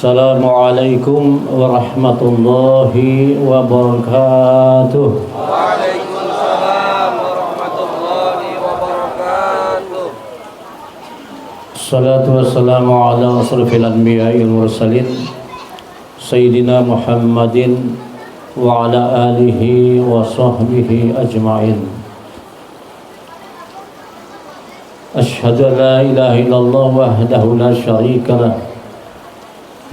Assalamualaikum warahmatullahi wabarakatuh. Waalaikumsalam warahmatullahi wabarakatuh. Salatu wassalamu ala asrafil anbiya'i wal mursalin Sayyidina Muhammadin wa ala alihi wa sahbihi ajma'in. Ashhadu an la ilaha illallah wahdahu la syarika lah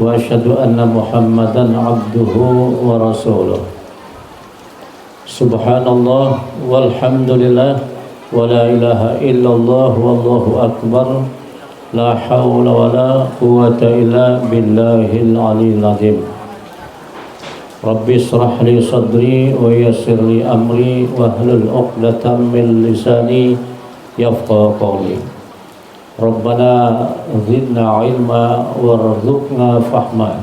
wa asyhadu anna Muhammadan abduhu wa rasuluh. Subhanallah walhamdulillah wa la ilaha illallah wallahu akbar. La hawla wa la quwwata illa billahil aliyyil azim. Rabbi israh li sadri wa yassir li amri wahlul 'uqdatam min lisani yafqahu qawli. Rabbana zidna ilma warzuqna fahma.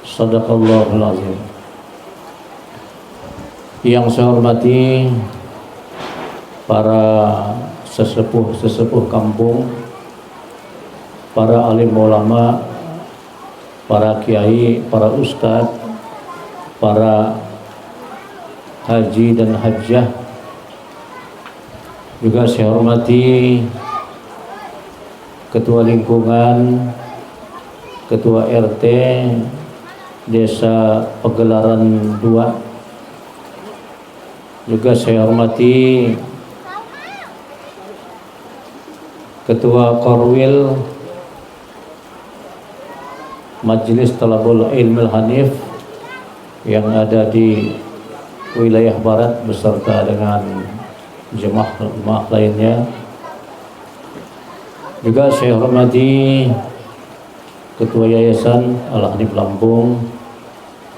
Sadaqallahul azim. Yang saya hormati para sesepuh kampung, para alim ulama, para kiai, para ustadz, para haji dan hajjah. Juga saya hormati Ketua Lingkungan, Ketua RT Desa Pegelaran 2. Juga saya hormati Ketua Korwil Majelis Thalabul Ilmil Hanif yang ada di wilayah barat beserta dengan jemaah lainnya. Juga saya hormati Ketua Yayasan Al-Hanif Lampung,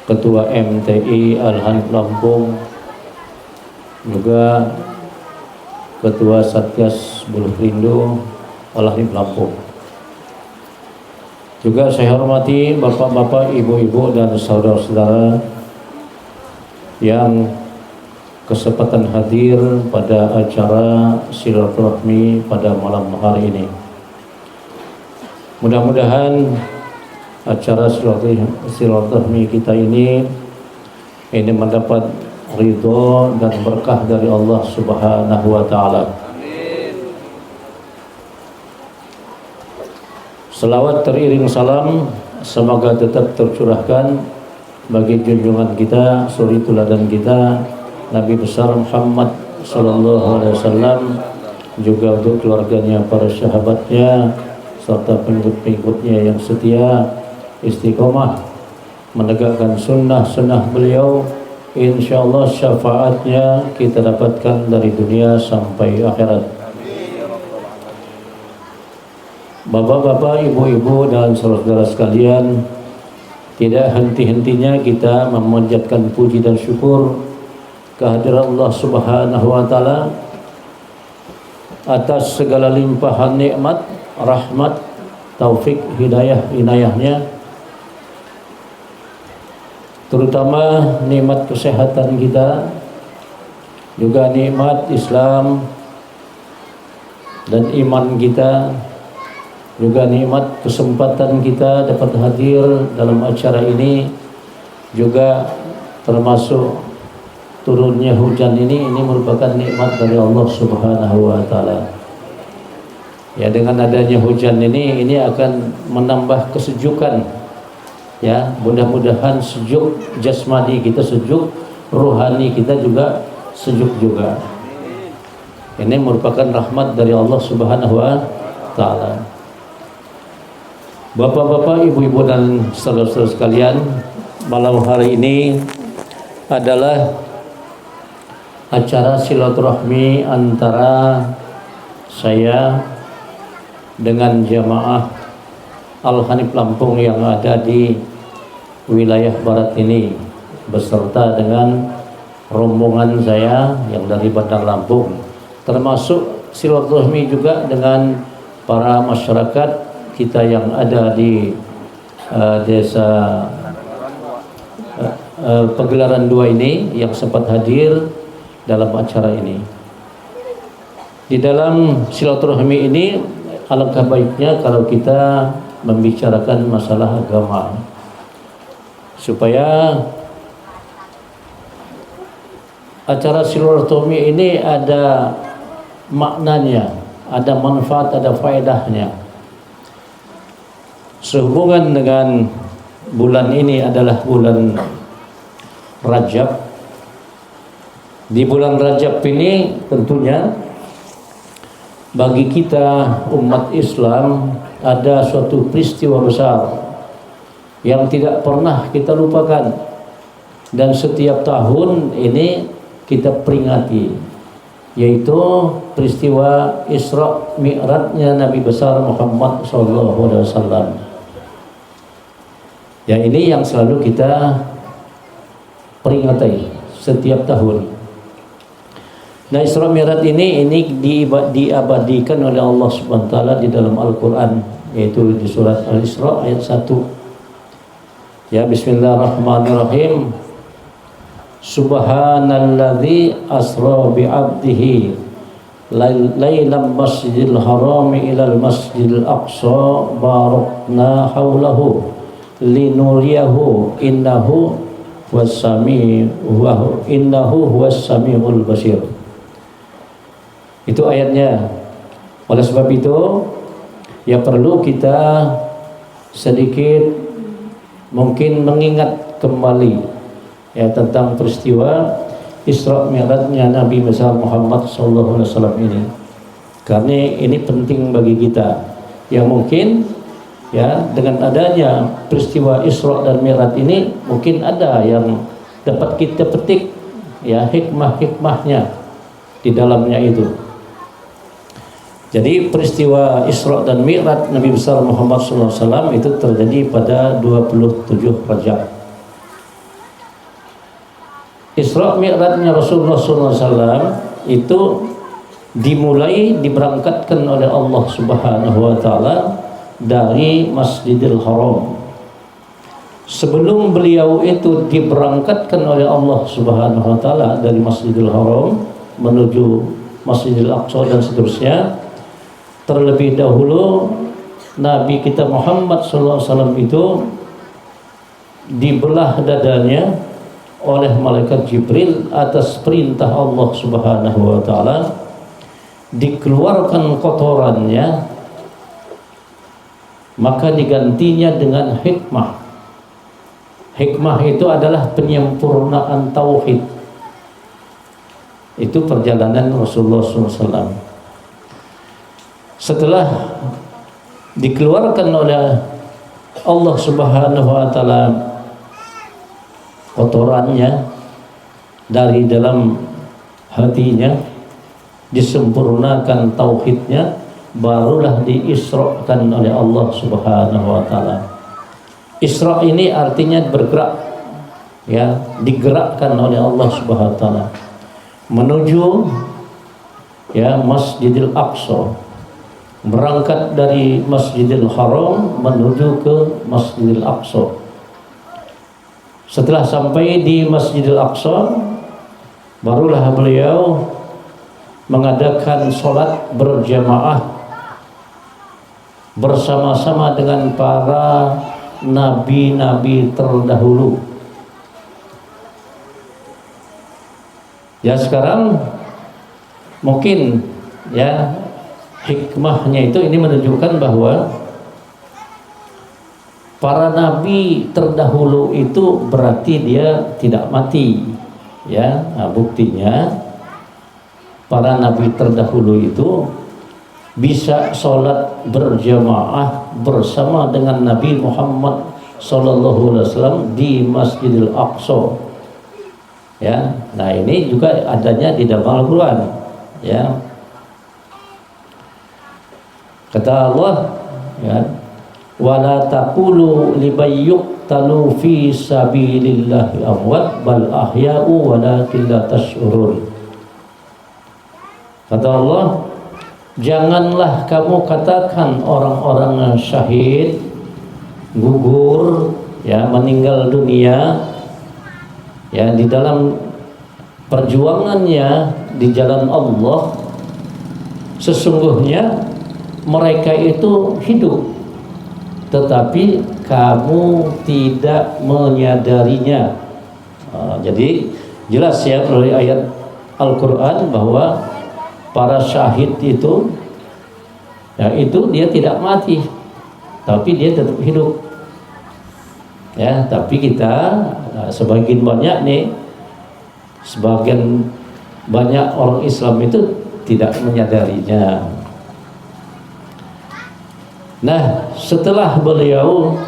Ketua MTI Al-Hanif Lampung, juga Ketua Satgas Buluh Rindu Al-Hanif Lampung. Juga saya hormati bapak-bapak, ibu-ibu dan saudara-saudara yang kesempatan hadir pada acara silaturahmi pada malam hari ini. Mudah-mudahan acara silaturahmi kita ini mendapat ridho dan berkah dari Allah Subhanahu wa taala. Selawat teriring salam semoga tetap tercurahkan bagi junjungan kita, suri teladan kita, Nabi besar Muhammad sallallahu alaihi wasallam, juga untuk keluarganya, para sahabatnya, serta pengikut-pengikutnya yang setia istiqomah menegakkan sunnah-sunnah beliau. Insyaallah syafaatnya kita dapatkan dari dunia sampai akhirat. Bapak-bapak, ibu-ibu dan saudara-saudara sekalian, tidak henti-hentinya kita memanjatkan puji dan syukur kehadirat Allah Subhanahu wa taala atas segala limpahan nikmat, rahmat, taufik, hidayah, inayahnya, terutama nikmat kesehatan kita, juga nikmat Islam dan iman kita, juga nikmat kesempatan kita dapat hadir dalam acara ini, juga termasuk turunnya hujan ini merupakan nikmat dari Allah Subhanahu wa taala. Ya, dengan adanya hujan ini akan menambah kesejukan. Ya, mudah-mudahan sejuk jasmani kita sejuk, rohani kita juga sejuk juga. Ini merupakan rahmat dari Allah Subhanahu wa taala. Bapak-bapak, ibu-ibu dan saudara-saudara sekalian, malam hari ini adalah acara silaturahmi antara saya dengan jamaah Al-Hanif Lampung yang ada di wilayah barat ini, beserta dengan rombongan saya yang dari Bandar Lampung, termasuk silaturahmi juga dengan para masyarakat kita yang ada di desa Pegelaran 2 ini yang sempat hadir dalam acara ini. Di dalam silaturahmi ini alangkah baiknya kalau kita membicarakan masalah agama. supaya acara silaturahmi ini ada maknanya, ada manfaat, ada faedahnya. Sehubungan dengan bulan ini adalah bulan Rajab. Di bulan Rajab ini tentunya bagi kita umat Islam ada suatu peristiwa besar yang tidak pernah kita lupakan, dan setiap tahun ini kita peringati, yaitu peristiwa Isra Mi'rajnya Nabi besar Muhammad SAW. Ya, ini yang selalu kita peringati setiap tahun. Nah, Isra Mi'raj ini diabadikan oleh Allah Subhanahu wa taala di dalam Al-Qur'an, yaitu di surat Al-Isra ayat 1. Ya, bismillahirrahmanirrahim. Subhanalladzi asra bi 'abdihi lailam masjidil harami ilal masjidil aqsa barakna haulahu linuriyahu innahu huwas samiul basir. Itu ayatnya. Oleh sebab itu ya perlu kita sedikit mungkin mengingat kembali ya tentang peristiwa Isra Mi'rajnya Nabi besar Muhammad SAW ini, karena ini penting bagi kita. Yang mungkin ya dengan adanya peristiwa Isra dan Mi'raj ini mungkin ada yang dapat kita petik ya hikmah-hikmahnya di dalamnya itu. Jadi peristiwa Isra dan Mi'raj Nabi besar Muhammad SAW itu terjadi pada 27 Rajab. Isra Mi'rajnya Rasulullah SAW itu diberangkatkan oleh Allah Subhanahu wa taala dari Masjidil Haram. Sebelum beliau itu diberangkatkan oleh Allah Subhanahu wa taala dari Masjidil Haram menuju Masjidil Aqsa dan seterusnya, terlebih dahulu Nabi kita Muhammad SAW itu dibelah dadanya oleh malaikat Jibril atas perintah Allah Subhanahu wa taala, dikeluarkan kotorannya, maka digantinya dengan hikmah. Hikmah itu adalah penyempurnaan tauhid. Itu perjalanan Rasulullah SAW. Setelah dikeluarkan oleh Allah Subhanahu wa taala kotorannya dari dalam hatinya, disempurnakan tauhidnya, barulah diisrakan oleh Allah Subhanahu wa taala. Isra ini artinya bergerak, ya, digerakkan oleh Allah Subhanahu wa taala menuju ya Masjidil Aqsa. Berangkat dari Masjidil Haram menuju ke Masjidil Aqsa. Setelah sampai di Masjidil Aqsa, barulah beliau mengadakan sholat berjamaah bersama-sama dengan para nabi-nabi terdahulu. Ya, sekarang mungkin ya hikmahnya itu ini menunjukkan bahwa para nabi terdahulu itu berarti dia tidak mati, ya. Nah, buktinya para nabi terdahulu itu bisa sholat berjamaah bersama dengan Nabi Muhammad SAW di Masjidil Aqsa, ya. Nah, ini juga adanya di dalam Al-Quran, ya. Kata Allah, ya, wala taqulu liman yuqtalu fi sabilillahi amwat bal ahya'u walakin la tash'urun. Kata Allah, janganlah kamu katakan orang-orang syahid, gugur, ya, meninggal dunia, ya, di dalam perjuangannya di jalan Allah, sesungguhnya mereka itu hidup, tetapi kamu tidak menyadarinya. Jadi jelas ya melalui ayat Al-Quran bahwa para syahid itu, ya itu dia tidak mati, tapi dia tetap hidup. Ya, tapi kita sebagian banyak orang Islam itu tidak menyadarinya. Nah, setelah beliau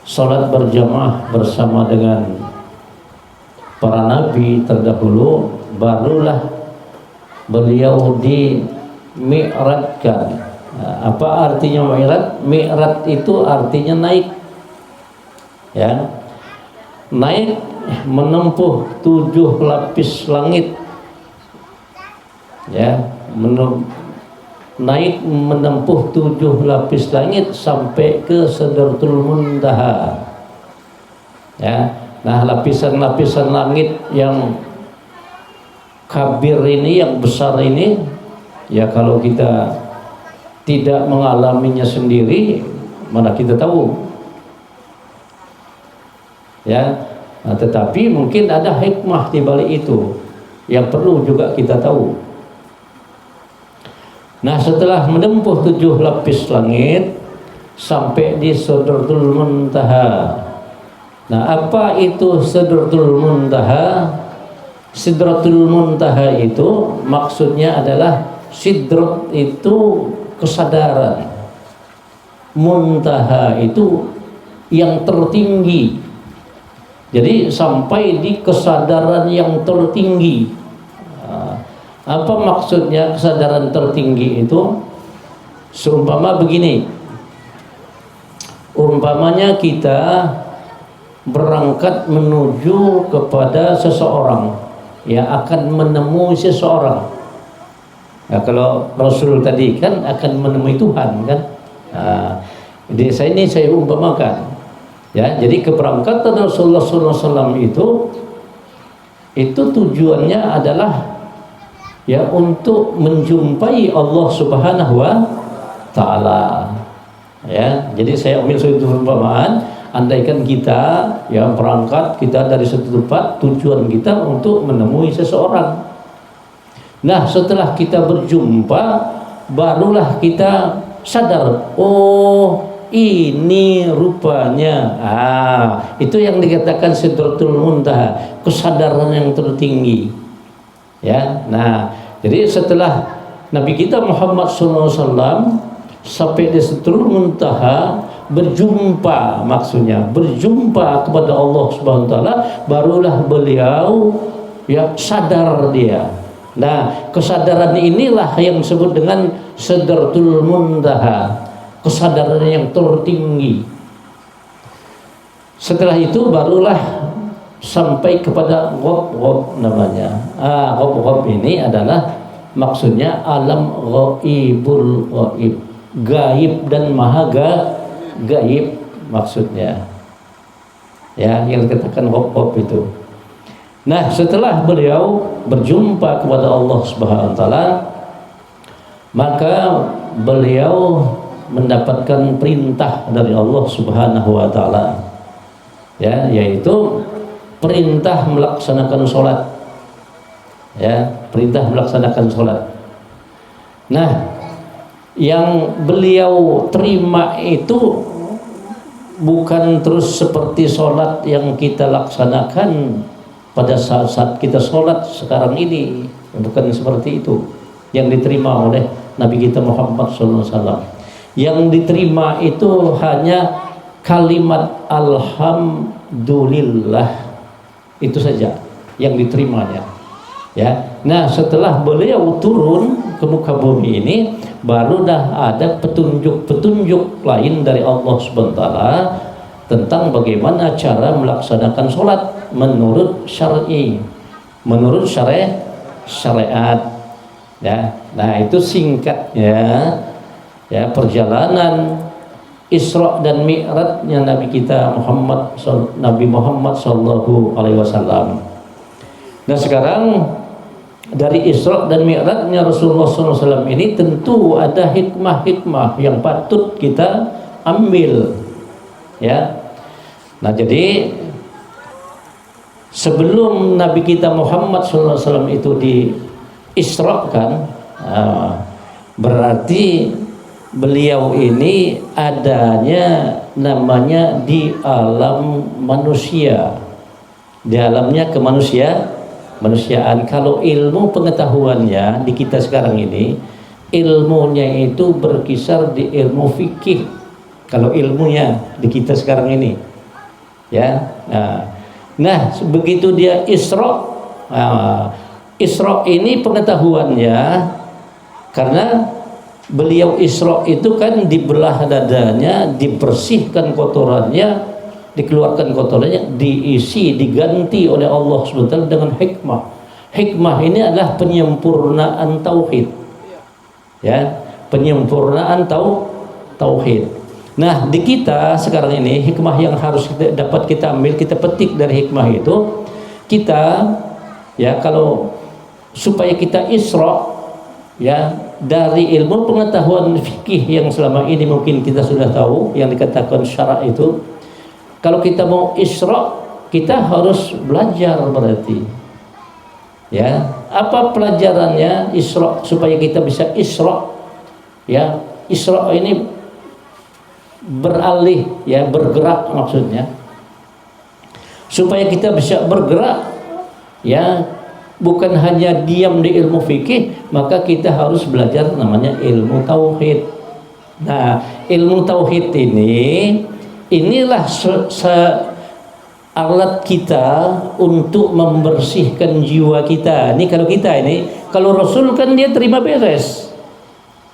sholat berjamaah bersama dengan para nabi terdahulu, barulah beliau di-mi'rajkan. Nah, apa artinya mi'raj? Mi'raj itu artinya naik. Ya, naik menempuh 7 lapis langit. Ya, naik menempuh 7 lapis langit sampai ke Sidratul Muntaha. Ya, nah lapisan-lapisan langit yang kabir ini, yang besar ini, ya kalau kita tidak mengalaminya sendiri, mana kita tahu. Ya, nah, tetapi mungkin ada hikmah di balik itu yang perlu juga kita tahu. Nah, setelah menempuh 7 lapis langit sampai di Sidratul Muntaha. Nah, apa itu Sidratul Muntaha? Sidratul Muntaha itu maksudnya adalah sidrat itu kesadaran, muntaha itu yang tertinggi. Jadi sampai di kesadaran yang tertinggi. Apa maksudnya kesadaran tertinggi itu? Seumpama begini, umpamanya kita berangkat menuju kepada seseorang, ya akan menemui seseorang. Ya, kalau Rasul tadi kan akan menemui Tuhan kan. Jadi saya umpamakan, ya. Jadi keberangkatan Rasulullah SAW itu tujuannya adalah ya untuk menjumpai Allah Subhanahu wa taala. Ya, jadi saya ambil suatu perumpamaan, andaikan kita yang berangkat, kita dari satu tempat, tujuan kita untuk menemui seseorang. Nah, setelah kita berjumpa, barulah kita sadar, oh ini rupanya. Itu yang dikatakan Sidratul Muntaha, kesadaran yang tertinggi. Ya, nah, jadi setelah Nabi kita Muhammad SAW sampai di Sidratul Muntaha, berjumpa, maksudnya berjumpa kepada Allah Subhanahu wa taala, barulah beliau ya sadar dia. Nah, kesadaran inilah yang disebut dengan Sidratul Muntaha, kesadaran yang tertinggi. Setelah itu barulah sampai kepada Ghob namanya. Ghob ini adalah maksudnya alam ghaibul ghaib, gaib dan maha gaib maksudnya. Ya, yang dikatakan Ghob itu. Nah, setelah beliau berjumpa kepada Allah Subhanahu wa taala, maka beliau mendapatkan perintah dari Allah Subhanahu wa taala. Ya, yaitu perintah melaksanakan sholat. Ya, perintah melaksanakan sholat. Nah, yang beliau terima itu bukan terus seperti sholat yang kita laksanakan pada saat kita sholat sekarang ini, bukan seperti itu yang diterima oleh Nabi kita Muhammad SAW. Yang diterima itu hanya kalimat alhamdulillah, itu saja yang diterimanya. Ya, nah setelah beliau turun ke muka bumi ini, baru dah ada petunjuk-petunjuk lain dari Allah Subhanahu wa taala tentang bagaimana cara melaksanakan sholat menurut syar'i, menurut syariat. Ya, nah itu singkatnya ya perjalanan Isra dan Mi'rajnya Nabi kita Nabi Muhammad sallallahu alaihi wasallam. Nah, sekarang dari Isra dan Mi'rajnya Rasulullah SAW ini tentu ada hikmah-hikmah yang patut kita ambil. Ya. Nah, jadi sebelum Nabi kita Muhammad SAW itu diisrakan, berarti beliau ini adanya namanya di alam manusia, di alamnya kemanusiaan. Kalau ilmu pengetahuannya di kita sekarang ini, ilmunya itu berkisar di ilmu fikih. Kalau ilmunya di kita sekarang ini, ya. Nah, begitu dia Isra, Isra ini pengetahuannya, karena beliau Isra itu kan dibelah dadanya, dibersihkan kotorannya, dikeluarkan kotorannya, diisi, diganti oleh Allah SWT dengan hikmah. Hikmah ini adalah penyempurnaan tauhid, ya, penyempurnaan tauhid. Nah, di kita sekarang ini hikmah yang harus dapat kita ambil, kita petik dari hikmah itu, kita, ya, kalau supaya kita Isra, ya, dari ilmu pengetahuan fikih yang selama ini mungkin kita sudah tahu, yang dikatakan syara itu, kalau kita mau Isra, kita harus belajar berarti. Ya, apa pelajarannya Isra supaya kita bisa Isra? Ya, Isra ini beralih, ya, bergerak maksudnya. Supaya kita bisa bergerak, ya, bukan hanya diam di ilmu fikih, maka kita harus belajar namanya ilmu tauhid. Nah, ilmu tauhid inilah alat kita untuk membersihkan jiwa kita. Ini kalau kita ini, kalau Rasul kan dia terima beres.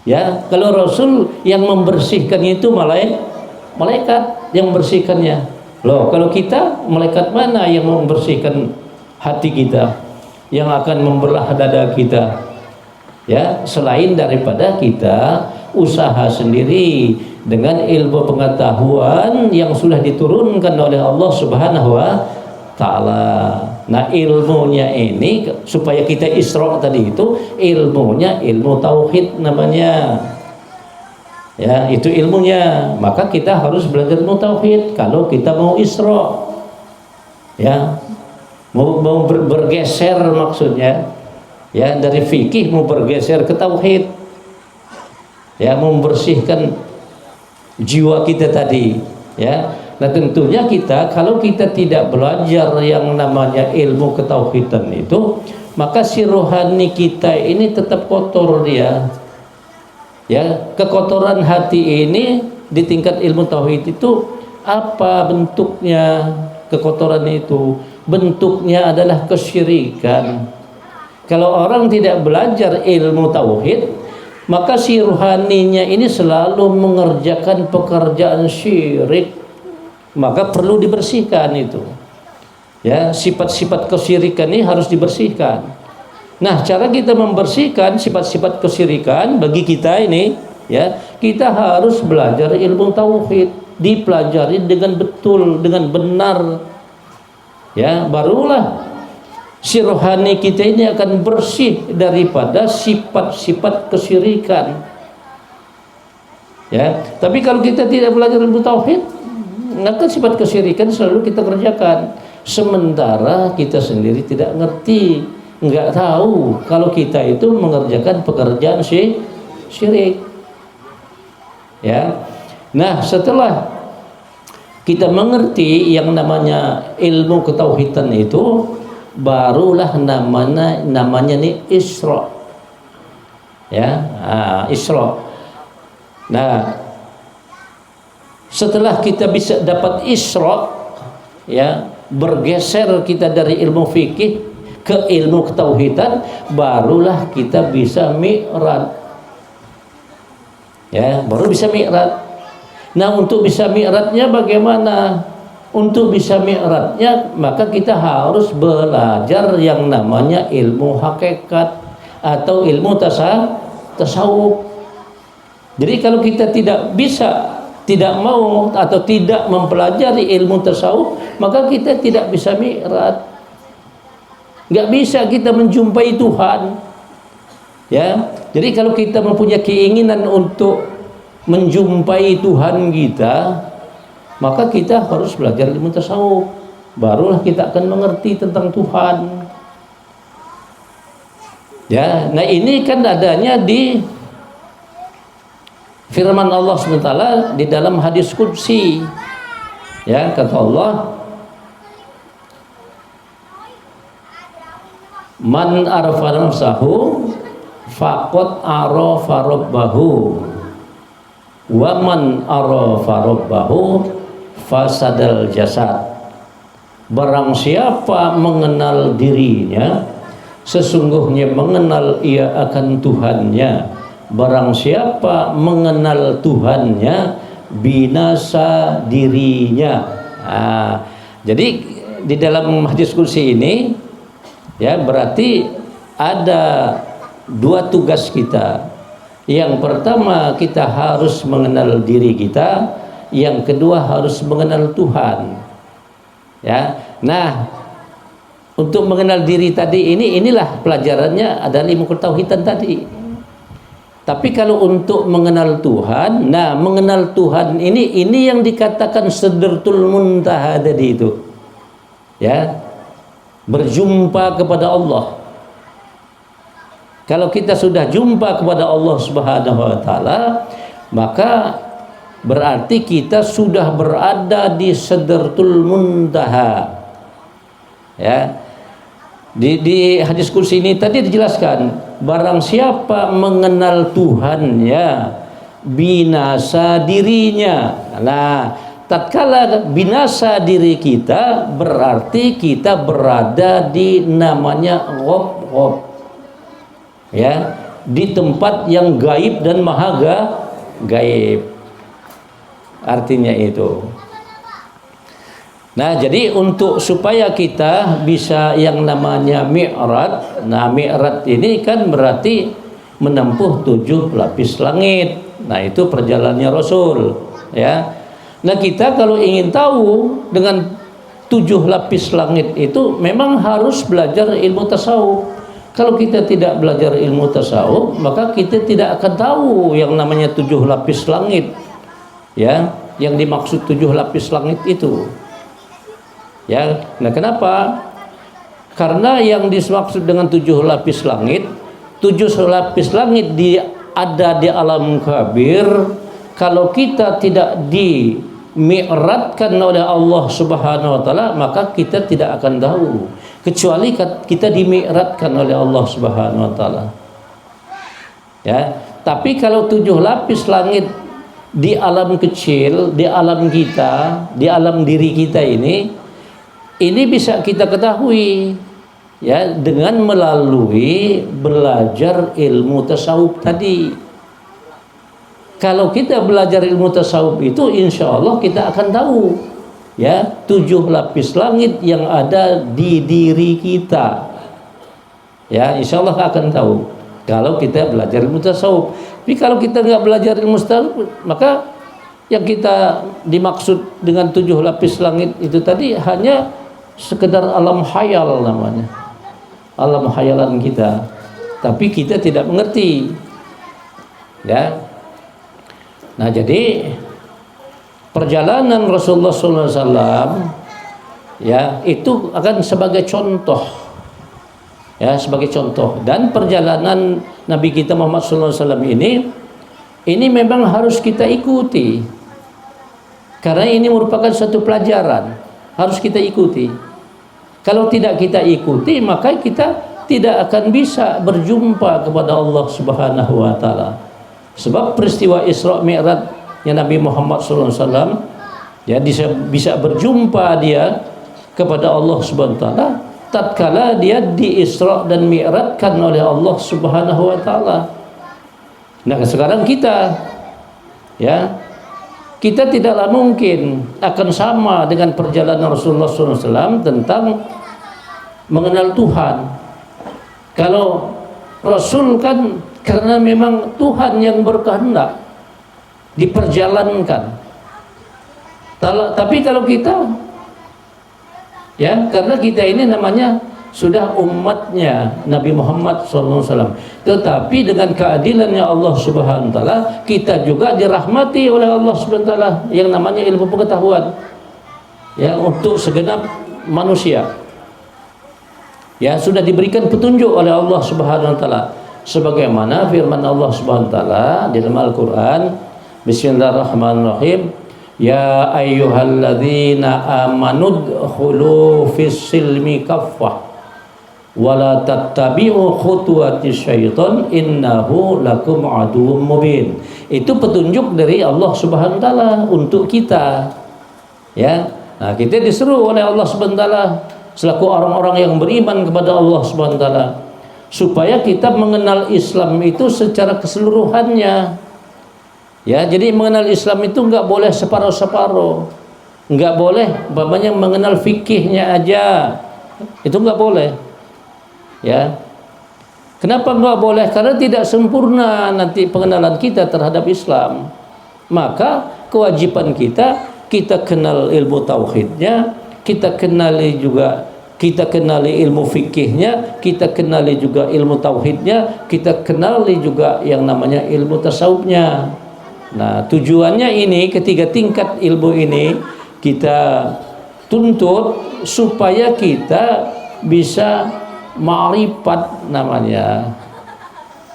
Ya, kalau Rasul yang membersihkan itu malaikat yang membersihkannya. Loh, kalau kita, malaikat mana yang membersihkan hati kita, yang akan membelah dada kita? Ya, selain daripada kita usaha sendiri dengan ilmu pengetahuan yang sudah diturunkan oleh Allah Subhanahu wa Ta'ala. Nah, ilmunya ini supaya kita Isra tadi itu, ilmunya ilmu tauhid namanya. Ya, itu ilmunya. Maka kita harus belajar ilmu tauhid kalau kita mau Isra. Ya. Mau bergeser maksudnya. Ya, dari fikih mau bergeser ke tauhid. Ya, membersihkan jiwa kita tadi, ya. Nah, tentunya kita, kalau kita tidak belajar yang namanya ilmu ketauhidan itu, maka si rohani kita ini tetap kotor dia. Ya, kekotoran hati ini di tingkat ilmu tauhid itu apa bentuknya? Kekotoran itu bentuknya adalah kesyirikan. Kalau orang tidak belajar ilmu tauhid, maka si rohaninya ini selalu mengerjakan pekerjaan syirik. Maka perlu dibersihkan itu. Ya, sifat-sifat kesyirikan ini harus dibersihkan. Nah, cara kita membersihkan sifat-sifat kesyirikan bagi kita ini, ya, kita harus belajar ilmu tauhid, dipelajari dengan betul, dengan benar. Ya, barulah si rohani kita ini akan bersih daripada sifat-sifat kesyirikan. Ya, tapi kalau kita tidak belajar ilmu tauhid, maka sifat kesyirikan selalu kita kerjakan, sementara kita sendiri tidak ngerti, nggak tahu kalau kita itu mengerjakan pekerjaan syirik. Ya, nah, setelah kita mengerti yang namanya ilmu ketauhidan itu, barulah namanya nih Isra. Ya, Isra. Nah, setelah kita bisa dapat Isra, ya, bergeser kita dari ilmu fikih ke ilmu ketauhidan, barulah kita bisa mi'raj. Ya, baru bisa mi'raj. Nah, untuk bisa mi'rajnya bagaimana? Untuk bisa mi'rajnya, maka kita harus belajar yang namanya ilmu hakikat atau ilmu tasawuf. Jadi kalau kita tidak mau atau tidak mempelajari ilmu tasawuf, maka kita tidak bisa mi'raj. Nggak bisa kita menjumpai Tuhan. Ya, jadi kalau kita mempunyai keinginan untuk menjumpai Tuhan kita, maka kita harus belajar ilmu tasawuf. Barulah kita akan mengerti tentang Tuhan. Ya, nah ini kan adanya di firman Allah SWT di dalam hadis qudsi. Ya, kata Allah, man arafa nafsahu faqad arafa rabbahu wa man arafa rabbahu fasadal jasad. Barang siapa mengenal dirinya, sesungguhnya mengenal ia akan Tuhannya. Barang siapa mengenal Tuhannya, binasa dirinya. Jadi di dalam hadis kursi ini, ya, berarti ada dua tugas kita. Yang pertama, kita harus mengenal diri kita. Yang kedua, harus mengenal Tuhan. Ya, nah, untuk mengenal diri tadi inilah pelajarannya adalah ilmu ketauhidan tadi. Tapi kalau untuk mengenal Tuhan, nah, mengenal Tuhan ini yang dikatakan sidratul muntaha tadi itu. Ya, berjumpa kepada Allah. Kalau kita sudah jumpa kepada Allah Subhanahu wa taala, maka berarti kita sudah berada di sidratul muntaha. Ya. Di hadis kursi ini tadi dijelaskan, barang siapa mengenal Tuhannya, binasa dirinya. Nah, tatkala binasa diri kita, berarti kita berada di namanya ghaib. Ya, di tempat yang gaib dan maha gaib. Artinya itu. Nah, jadi untuk supaya kita bisa yang namanya mi'raj. Nah, mi'raj ini kan berarti menempuh 7 lapis langit. Nah, itu perjalanannya Rasul, ya. Nah, kita kalau ingin tahu dengan 7 lapis langit itu memang harus belajar ilmu tasawuf. Kalau kita tidak belajar ilmu tasawuf, maka kita tidak akan tahu yang namanya 7 lapis langit. Ya, yang dimaksud 7 lapis langit itu. Ya, nah kenapa? Karena yang dimaksud dengan 7 lapis langit, 7 lapis langit ada di alam kabir. Kalau kita tidak dimi'ratkan oleh Allah Subhanahu wa taala, maka kita tidak akan tahu, kecuali kita dimi'ratkan oleh Allah Subhanahu wa taala. Ya, tapi kalau 7 lapis langit di alam kecil, di alam kita, di alam diri kita ini bisa kita ketahui, ya, dengan melalui belajar ilmu tasawuf tadi. Kalau kita belajar ilmu tasawuf itu, insya Allah kita akan tahu, ya, 7 lapis langit yang ada di diri kita. Ya, insya Allah akan tahu kalau kita belajar ilmu tasawuf. Tapi kalau kita nggak belajar ilmu tasawuf, maka yang kita dimaksud dengan 7 lapis langit itu tadi hanya sekedar alam khayal namanya, alam khayalan kita, tapi kita tidak mengerti, ya. Nah, jadi perjalanan Rasulullah SAW, ya, itu akan sebagai contoh, ya, sebagai contoh. Dan perjalanan Nabi kita Muhammad SAW ini memang harus kita ikuti, karena ini merupakan satu pelajaran, harus kita ikuti. Kalau tidak kita ikuti, maka kita tidak akan bisa berjumpa kepada Allah Subhanahu wa taala. Sebab peristiwa Isra Mi'raj yang Nabi Muhammad SAW, ya, bisa berjumpa dia kepada Allah Subhanahu wa taala tatkala dia di Isra dan Mi'rajkan oleh Allah Subhanahu wa taala. Nah, sekarang kita, ya, kita tidaklah mungkin akan sama dengan perjalanan Rasulullah SAW tentang mengenal Tuhan. Kalau Rasul kan karena memang Tuhan yang berkehendak diperjalankan. Tapi kalau kita, ya, karena kita ini namanya sudah umatnya Nabi Muhammad SAW. Tetapi dengan keadilannya Allah Subhanahu wa taala, kita juga dirahmati oleh Allah Subhanahu wa taala yang namanya ilmu pengetahuan. Ya, untuk segenap manusia. Ya, sudah diberikan petunjuk oleh Allah Subhanahu wa taala. Sebagaimana firman Allah Subhanahu wa taala di dalam Al-Qur'an, Bismillahirrahmanirrahim. Ya ayyuhalladzina amanu dkhulu fis silmi kaffah wala tattabi'u khutuwatis syaitan innahu lakum aduwwum mubin. Itu petunjuk dari Allah Subhanahu wa taala untuk kita. Ya. Nah, kita disuruh oleh Allah Subhanahu wa taala selaku orang-orang yang beriman kepada Allah Subhanahu wa taala supaya kita mengenal Islam itu secara keseluruhannya. Ya, jadi mengenal Islam itu enggak boleh separuh-separuh. Enggak boleh umpamanya mengenal fikihnya aja. Itu enggak boleh. Ya. Kenapa enggak boleh? Karena tidak sempurna nanti pengenalan kita terhadap Islam. Maka kewajiban kita kenal ilmu tauhidnya, kita kenali ilmu fikihnya, kita kenali juga ilmu tauhidnya, kita kenali juga yang namanya ilmu tasawufnya. Nah, tujuannya ini, ketiga tingkat ilmu ini kita tuntut supaya kita bisa ma'rifat namanya,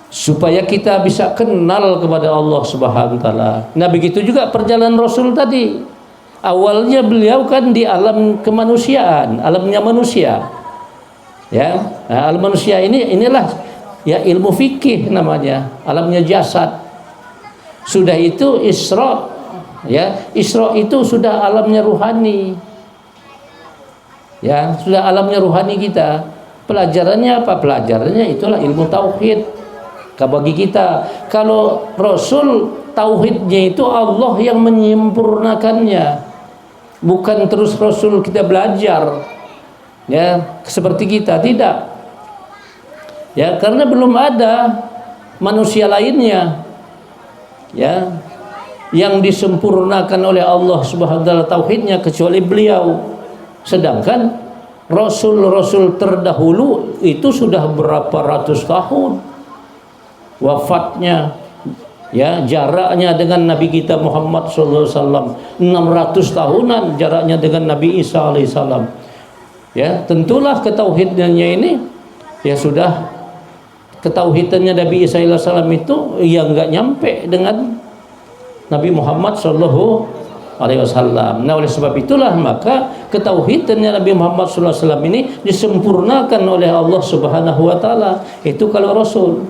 supaya kita bisa kenal kepada Allah Subhanahu wa taala. Nah, begitu juga perjalanan Rasul tadi. Awalnya beliau kan di alam kemanusiaan, alamnya manusia. Ya, nah, alam manusia inilah ya ilmu fikih namanya, alamnya jasad. Sudah itu Isra, ya, Isra itu sudah alamnya ruhani. Ya, sudah alamnya ruhani kita. Pelajarannya apa? Pelajarannya itulah ilmu tauhid. Bagi kita, kalau Rasul tauhidnya itu Allah yang menyempurnakannya. Bukan terus Rasul kita belajar. Ya, seperti kita tidak. Ya, karena belum ada manusia lainnya. Ya, yang disempurnakan oleh Allah Subhanahu wa taala tauhidnya kecuali beliau. Sedangkan rasul-rasul terdahulu itu sudah berapa ratus tahun wafatnya. Ya, jaraknya dengan Nabi kita Muhammad sallallahu alaihi wasallam 600 tahunan jaraknya dengan Nabi Isa alaihi salam. Ya, tentulah ketauhidannya ini ya sudah ketauhidannya Nabi Isa alaihi salam itu yang enggak nyampe dengan Nabi Muhammad sallallahu alaihi wasallam. Nah, oleh sebab itulah maka ketauhidannya Nabi Muhammad sallallahu alaihi wasallam ini disempurnakan oleh Allah Subhanahu wa taala. Itu kalau Rasul.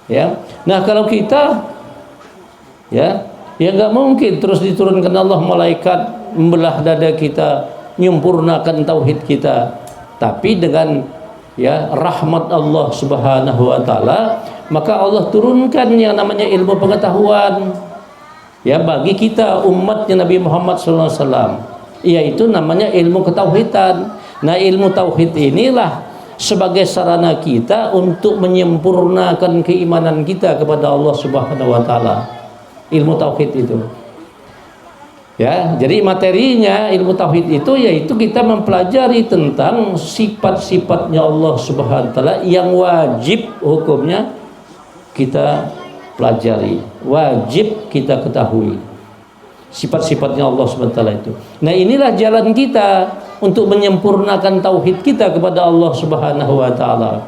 Ya. Nah, kalau kita ya enggak mungkin terus diturunkan Allah malaikat membelah dada kita, menyempurnakan tauhid kita. Tapi dengan ya rahmat Allah Subhanahu wa taala, maka Allah turunkan yang namanya ilmu pengetahuan ya bagi kita umatnya Nabi Muhammad sallallahu alaihi wasallam, yaitu namanya ilmu ketauhidan. Nah, ilmu tauhid inilah sebagai sarana kita untuk menyempurnakan keimanan kita kepada Allah Subhanahu wa taala. Ilmu tauhid itu. Ya, jadi materinya ilmu tauhid itu yaitu kita mempelajari tentang sifat-sifatnya Allah Subhanahu wa taala yang wajib hukumnya kita pelajari, wajib kita ketahui. Sifat-sifatnya Allah Subhanahu wa taala itu. Nah, inilah jalan kita untuk menyempurnakan tauhid kita kepada Allah Subhanahu wa taala.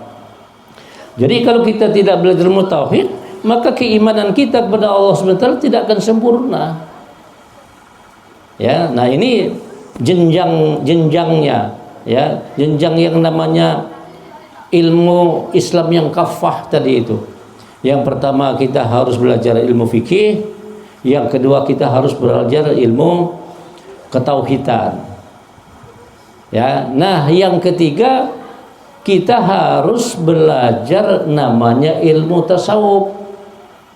Jadi kalau kita tidak belajar ilmu tauhid, maka keimanan kita kepada Allah Subhanahu wa taala tidak akan sempurna. Ya, nah ini jenjangnya, ya, jenjang yang namanya ilmu Islam yang kafah tadi itu. Yang pertama kita harus belajar ilmu fikih, yang kedua kita harus belajar ilmu ketauhidan. Ya, nah yang ketiga kita harus belajar namanya ilmu tasawuf.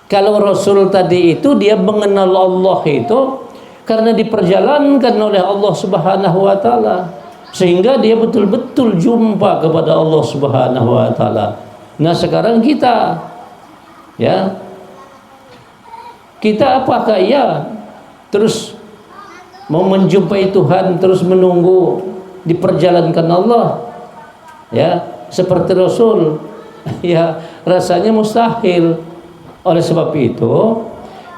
Kalau Rasul tadi itu dia mengenal Allah itu karena diperjalankan oleh Allah Subhanahu wa taala sehingga dia betul-betul jumpa kepada Allah Subhanahu wa taala. Nah, sekarang kita ya kita apakah ya terus mau menjumpai Tuhan terus menunggu diperjalankan Allah? ya seperti Rasul. Ya rasanya mustahil. Oleh sebab itu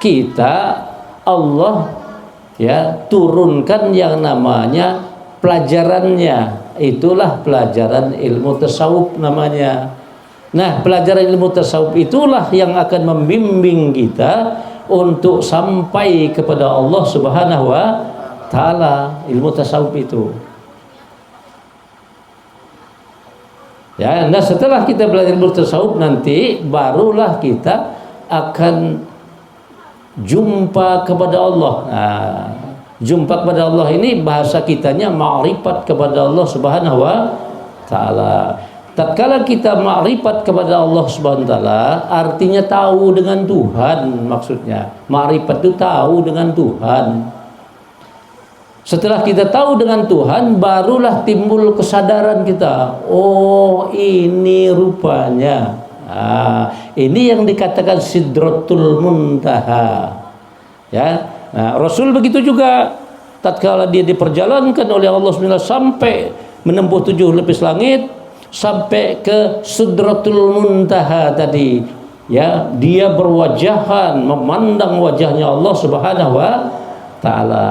kita Allah ya turunkan yang namanya pelajarannya, itulah pelajaran ilmu tasawuf namanya. Nah, pelajaran ilmu tasawuf itulah yang akan membimbing kita untuk sampai kepada Allah Subhanahu wa taala, ilmu tasawuf itu. Ya, nah setelah kita belajar ilmu tasawuf nanti barulah kita akan jumpa kepada Allah. Nah, jumpa kepada Allah ini bahasa kitanya ma'rifat kepada Allah Subhanahu wa taala. Tatkala kita ma'rifat kepada Allah Subhanahu wa taala, artinya tahu dengan Tuhan maksudnya. Ma'rifat itu tahu dengan Tuhan. Setelah kita tahu dengan Tuhan, barulah timbul kesadaran kita. Oh, ini rupanya. Ini yang dikatakan Sidratul Muntaha. Ya. Nah, Rasul begitu juga. Tatkala dia diperjalankan oleh Allah SWT sampai menempuh 7 lapis langit, sampai ke Sidratul Muntaha tadi. Ya, dia berwajahan memandang wajahnya Allah Subhanahu wa taala.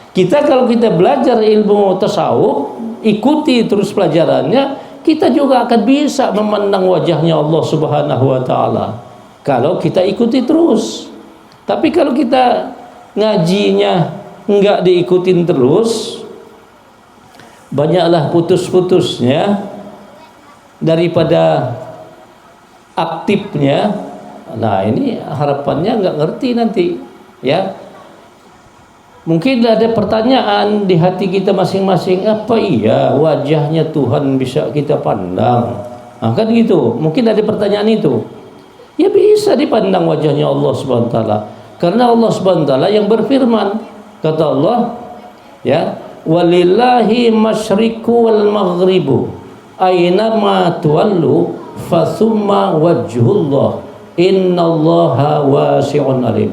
Kita kalau kita belajar ilmu tasawuf, ikuti terus pelajarannya, kita juga akan bisa memandang wajahnya Allah Subhanahu wa taala. Kalau kita ikuti terus. Tapi kalau kita ngajinya enggak diikutin terus, banyaklah putus-putusnya daripada aktifnya. Nah, ini harapannya enggak ngerti nanti, ya. Mungkin ada pertanyaan di hati kita masing-masing, apa iya wajahnya Tuhan bisa kita pandang? Nah, kan gitu. Mungkin ada pertanyaan itu. Ya bisa dipandang wajahnya Allah Subhanahu wa taala. Karena Allah Subhanahu wa taala yang berfirman, kata Allah, ya, walillahi masyriqu wal maghribu aina ma tuwallu fathumma wajhullah innallaha wasi'un alim.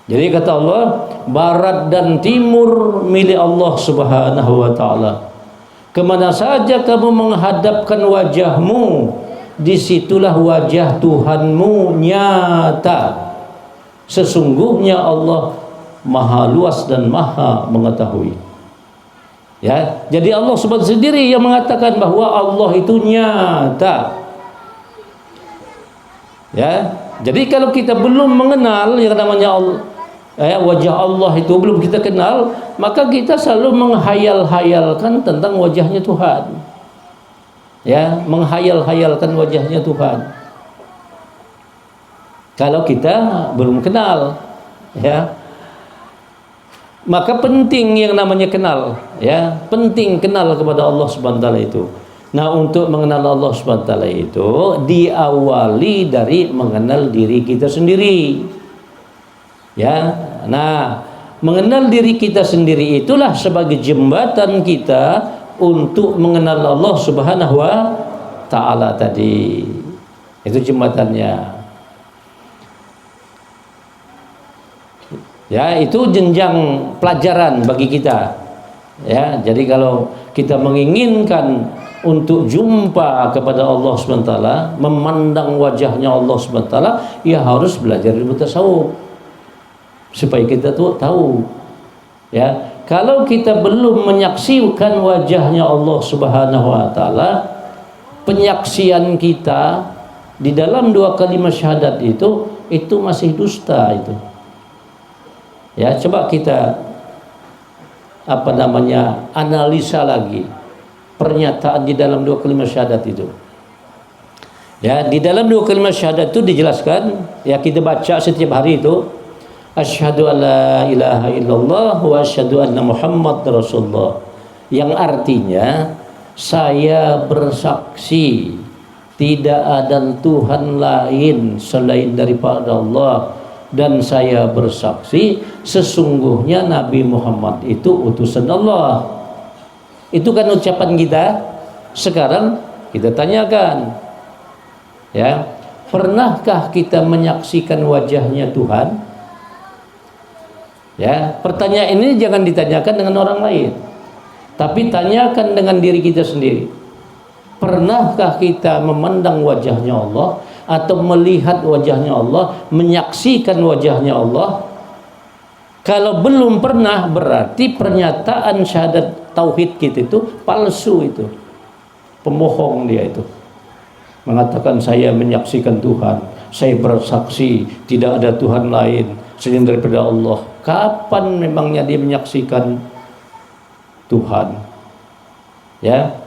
Jadi kata Allah, barat dan timur milik Allah Subhanahu wa taala. Kemana saja kamu menghadapkan wajahmu, disitulah wajah Tuhanmu nyata. Sesungguhnya Allah maha luas dan maha mengetahui. Ya, jadi Allah Subhanahu sendiri yang mengatakan bahwa Allah itu nyata. Ya, jadi kalau kita belum mengenal yang namanya Allah, wajah Allah itu belum kita kenal, maka kita selalu menghayal-hayalkan tentang wajahnya Tuhan. Ya, menghayal-hayalkan wajahnya Tuhan. Kalau kita belum kenal, ya. Maka penting yang namanya kenal, ya. Penting kenal kepada Allah Subhanahu wa taala itu. Nah, untuk mengenal Allah Subhanahu wa taala itu diawali dari mengenal diri kita sendiri. Ya, nah mengenal diri kita sendiri itulah sebagai jembatan kita untuk mengenal Allah Subhanahu wa taala tadi. Itu jembatannya. Ya, itu jenjang pelajaran bagi kita. Ya, jadi kalau kita menginginkan untuk jumpa kepada Allah Subhanahu wa taala, memandang wajahnya Allah Subhanahu wa taala, ya harus belajar ilmu tasawuf. Supaya kita tuh tahu, ya, kalau kita belum menyaksikan wajahnya Allah Subhanahu wa taala, penyaksian kita di dalam 2 kalimat syahadat itu masih dusta itu. Ya, coba kita analisa lagi pernyataan di dalam 2 kalimat syahadat itu. Ya, di dalam 2 kalimat syahadat itu dijelaskan, ya kita baca setiap hari itu, asyhadu alla ilaha illallah wa asyhadu anna Muhammad Rasulullah, yang artinya saya bersaksi tidak ada Tuhan lain selain daripada Allah, dan saya bersaksi sesungguhnya Nabi Muhammad itu utusan Allah. Itu kan ucapan kita. Sekarang kita tanyakan, ya, pernahkah kita menyaksikan wajahnya Tuhan? Ya, pertanyaan ini jangan ditanyakan dengan orang lain. Tapi tanyakan dengan diri kita sendiri, pernahkah kita memandang wajahnya Allah atau melihat wajahnya Allah, menyaksikan wajahnya Allah? Kalau belum pernah, berarti pernyataan syahadat tauhid kita itu palsu, itu pembohong dia itu. Mengatakan saya menyaksikan Tuhan, saya bersaksi tidak ada Tuhan lain selain daripada Allah. Kapan memangnya dia menyaksikan Tuhan? Ya,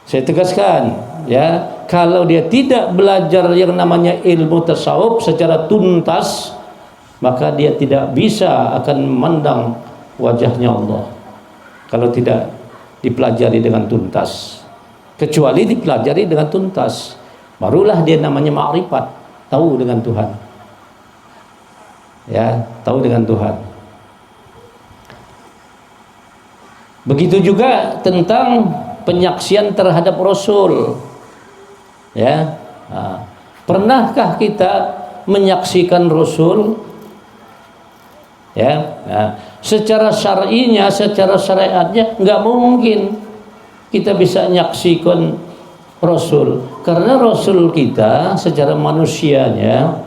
saya tegaskan, ya, kalau dia tidak belajar yang namanya ilmu tasawuf secara tuntas, maka dia tidak bisa akan memandang wajahnya Allah kalau tidak dipelajari dengan tuntas. Kecuali dipelajari dengan tuntas, barulah dia namanya ma'rifat, tahu dengan Tuhan. Ya, tahu dengan Tuhan. Begitu juga tentang penyaksian terhadap Rasul. Ya, pernahkah kita menyaksikan Rasul? Ya, secara syar'inya, secara syariatnya nggak mungkin kita bisa menyaksikan Rasul, karena Rasul kita secara manusianya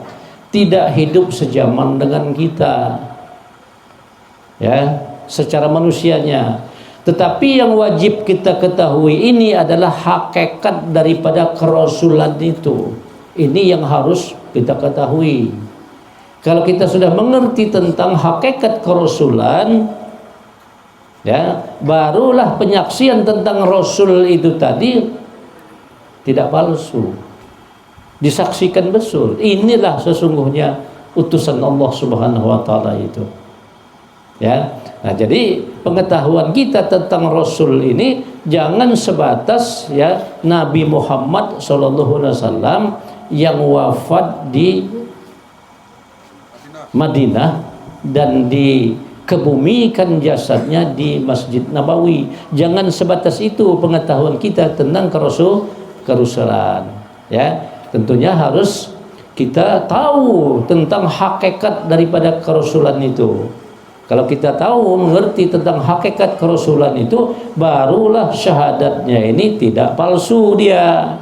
tidak hidup sejaman dengan kita. Ya, secara manusianya. Tetapi yang wajib kita ketahui ini adalah hakikat daripada kerasulan itu. Ini yang harus kita ketahui. Kalau kita sudah mengerti tentang hakikat kerasulan, ya, barulah penyaksian tentang Rasul itu tadi tidak palsu, disaksikan betul. Inilah sesungguhnya utusan Allah Subhanahu wa taala itu. Ya. Nah, jadi pengetahuan kita tentang Rasul ini jangan sebatas ya Nabi Muhammad SAW yang wafat di Madinah dan dikebumikan jasadnya di Masjid Nabawi. Jangan sebatas itu pengetahuan kita tentang kerasulan. Ya, tentunya harus kita tahu tentang hakikat daripada kerasulan itu. Kalau kita tahu, mengerti tentang hakikat kerasulan itu, barulah syahadatnya ini tidak palsu dia.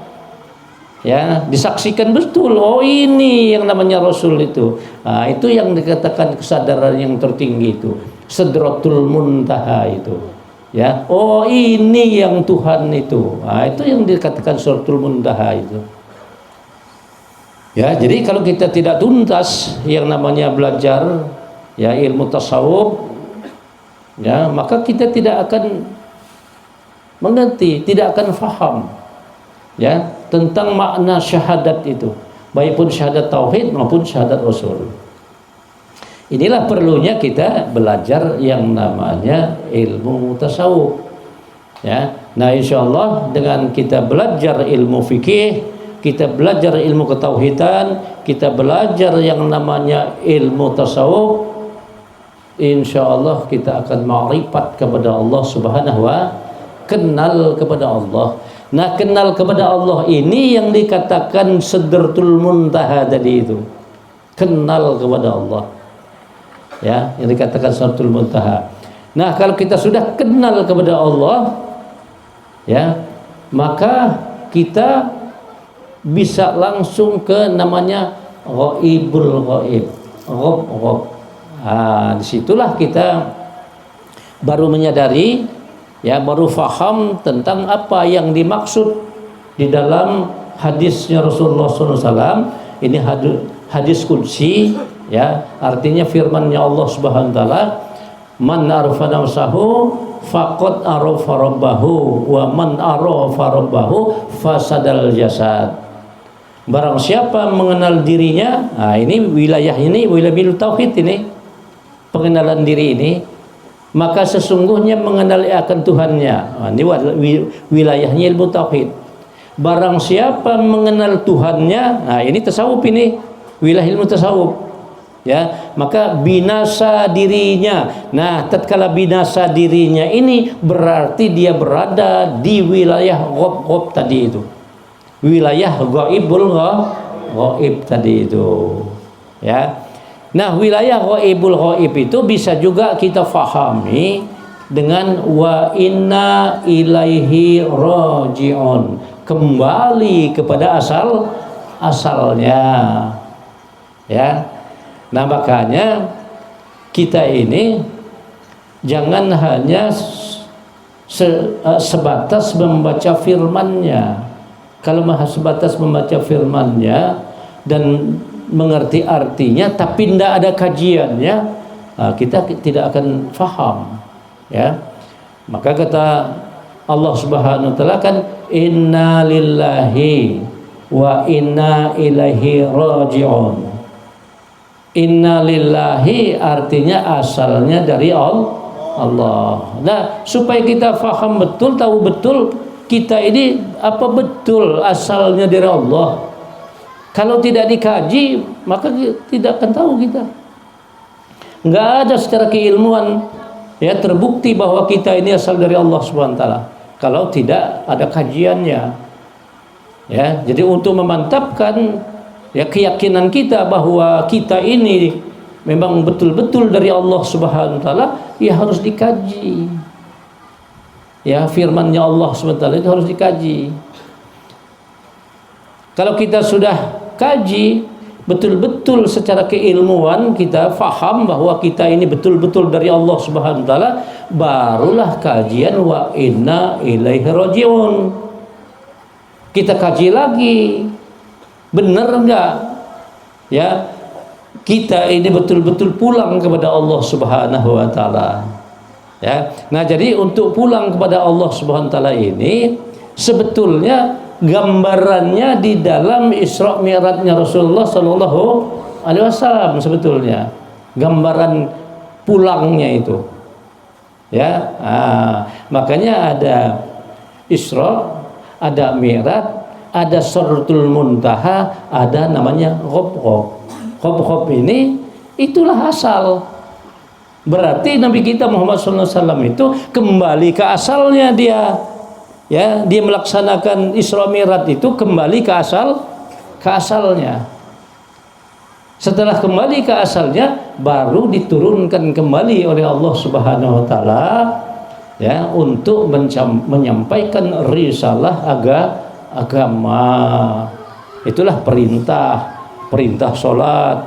Ya, disaksikan betul, oh ini yang namanya Rasul itu. Nah, itu yang dikatakan kesadaran yang tertinggi itu, Sidratul Muntaha itu. Ya, oh ini yang Tuhan itu. Nah, itu yang dikatakan Sidratul Muntaha itu. Ya, jadi kalau kita tidak tuntas yang namanya belajar ya ilmu tasawuf, ya, maka kita tidak akan mengerti, tidak akan faham ya tentang makna syahadat itu, baik pun syahadat tauhid maupun syahadat Rasul. Inilah perlunya kita belajar yang namanya ilmu tasawuf. Ya, nah insyaallah dengan kita belajar ilmu fikih, kita belajar ilmu ketauhidan, kita belajar yang namanya ilmu tasawuf, insyaallah kita akan ma'rifat kepada Allah Subhanahu wa, kenal kepada Allah. Nah, kenal kepada Allah ini yang dikatakan Sidratul Muntaha tadi itu. Kenal kepada Allah. Ya, yang dikatakan Sidratul Muntaha. Nah, kalau kita sudah kenal kepada Allah, ya, maka kita bisa langsung ke namanya ghaibul ghaib. Ghaib. Disitulah kita baru menyadari, ya, baru faham tentang apa yang dimaksud di dalam hadisnya Rasulullah SAW. Ini hadis qudsi, ya, artinya firmannya Allah Subhanahu wa taala, man arafa nafsahu faqad arafa rabbahu wa man arafa rabbahu fasadal jasad. Barang siapa mengenal dirinya, nah ini wilayah ini, wilayah tauhid ini, pengenalan diri ini, maka sesungguhnya mengenal akan Tuhannya. Nah, ini wilayahnya ilmu tauhid. Barang siapa mengenal Tuhannya, nah ini tasawuf, ini wilayah ilmu tasawuf. Ya, maka binasa dirinya. Nah, tatkala binasa dirinya ini berarti dia berada di wilayah ghaib tadi itu. Wilayah ghaibul ghaib tadi itu. Ya. Nah, wilayah ghaibul ghaib itu bisa juga kita fahami dengan wa inna ilaihi raji'un, kembali kepada asalnya, ya. Nah, makanya kita ini jangan hanya sebatas membaca firman-Nya. Kalau sebatas membaca firman-Nya dan mengerti artinya tapi tidak ada kajiannya, kita tidak akan faham, ya. Maka kata Allah Subhanahu wa taala kan, inna lillahi wa inna ilaihi raji'un. Inna lillahi artinya asalnya dari Allah. Nah, supaya kita faham betul, tahu betul kita ini apa betul asalnya dari Allah. Kalau tidak dikaji, maka tidak akan tahu kita. Nggak ada secara keilmuan ya terbukti bahwa kita ini asal dari Allah Subhanahu wa taala kalau tidak ada kajiannya. Ya, jadi untuk memantapkan ya keyakinan kita bahwa kita ini memang betul-betul dari Allah Subhanahu wa taala, ya harus dikaji. Ya, firman-Nya Allah Subhanahu wa taala itu harus dikaji. Kalau kita sudah kaji betul-betul secara keilmuan, kita faham bahwa kita ini betul-betul dari Allah Subhanahu wa taala, barulah kajian wa inna ilaihi raji'un. Kita kaji lagi, benar enggak ya kita ini betul-betul pulang kepada Allah Subhanahu wa taala, ya. Nah, jadi untuk pulang kepada Allah Subhanahu wa taala ini sebetulnya gambarannya di dalam Isra Mi'rajnya Rasulullah sallallahu alaihi wasallam, sebetulnya gambaran pulangnya itu, ya. Makanya ada Isra, ada Mi'raj, ada Sidratul Muntaha, ada namanya Ghob-Ghob. Ghob-Ghob ini itulah asal. Berarti Nabi kita Muhammad SAW itu kembali ke asalnya dia. Ya, dia melaksanakan Isra Mi'raj itu kembali ke asalnya. Setelah kembali ke asalnya, baru diturunkan kembali oleh Allah Subhanahu wa taala ya untuk menyampaikan risalah agama. Itulah perintah sholat,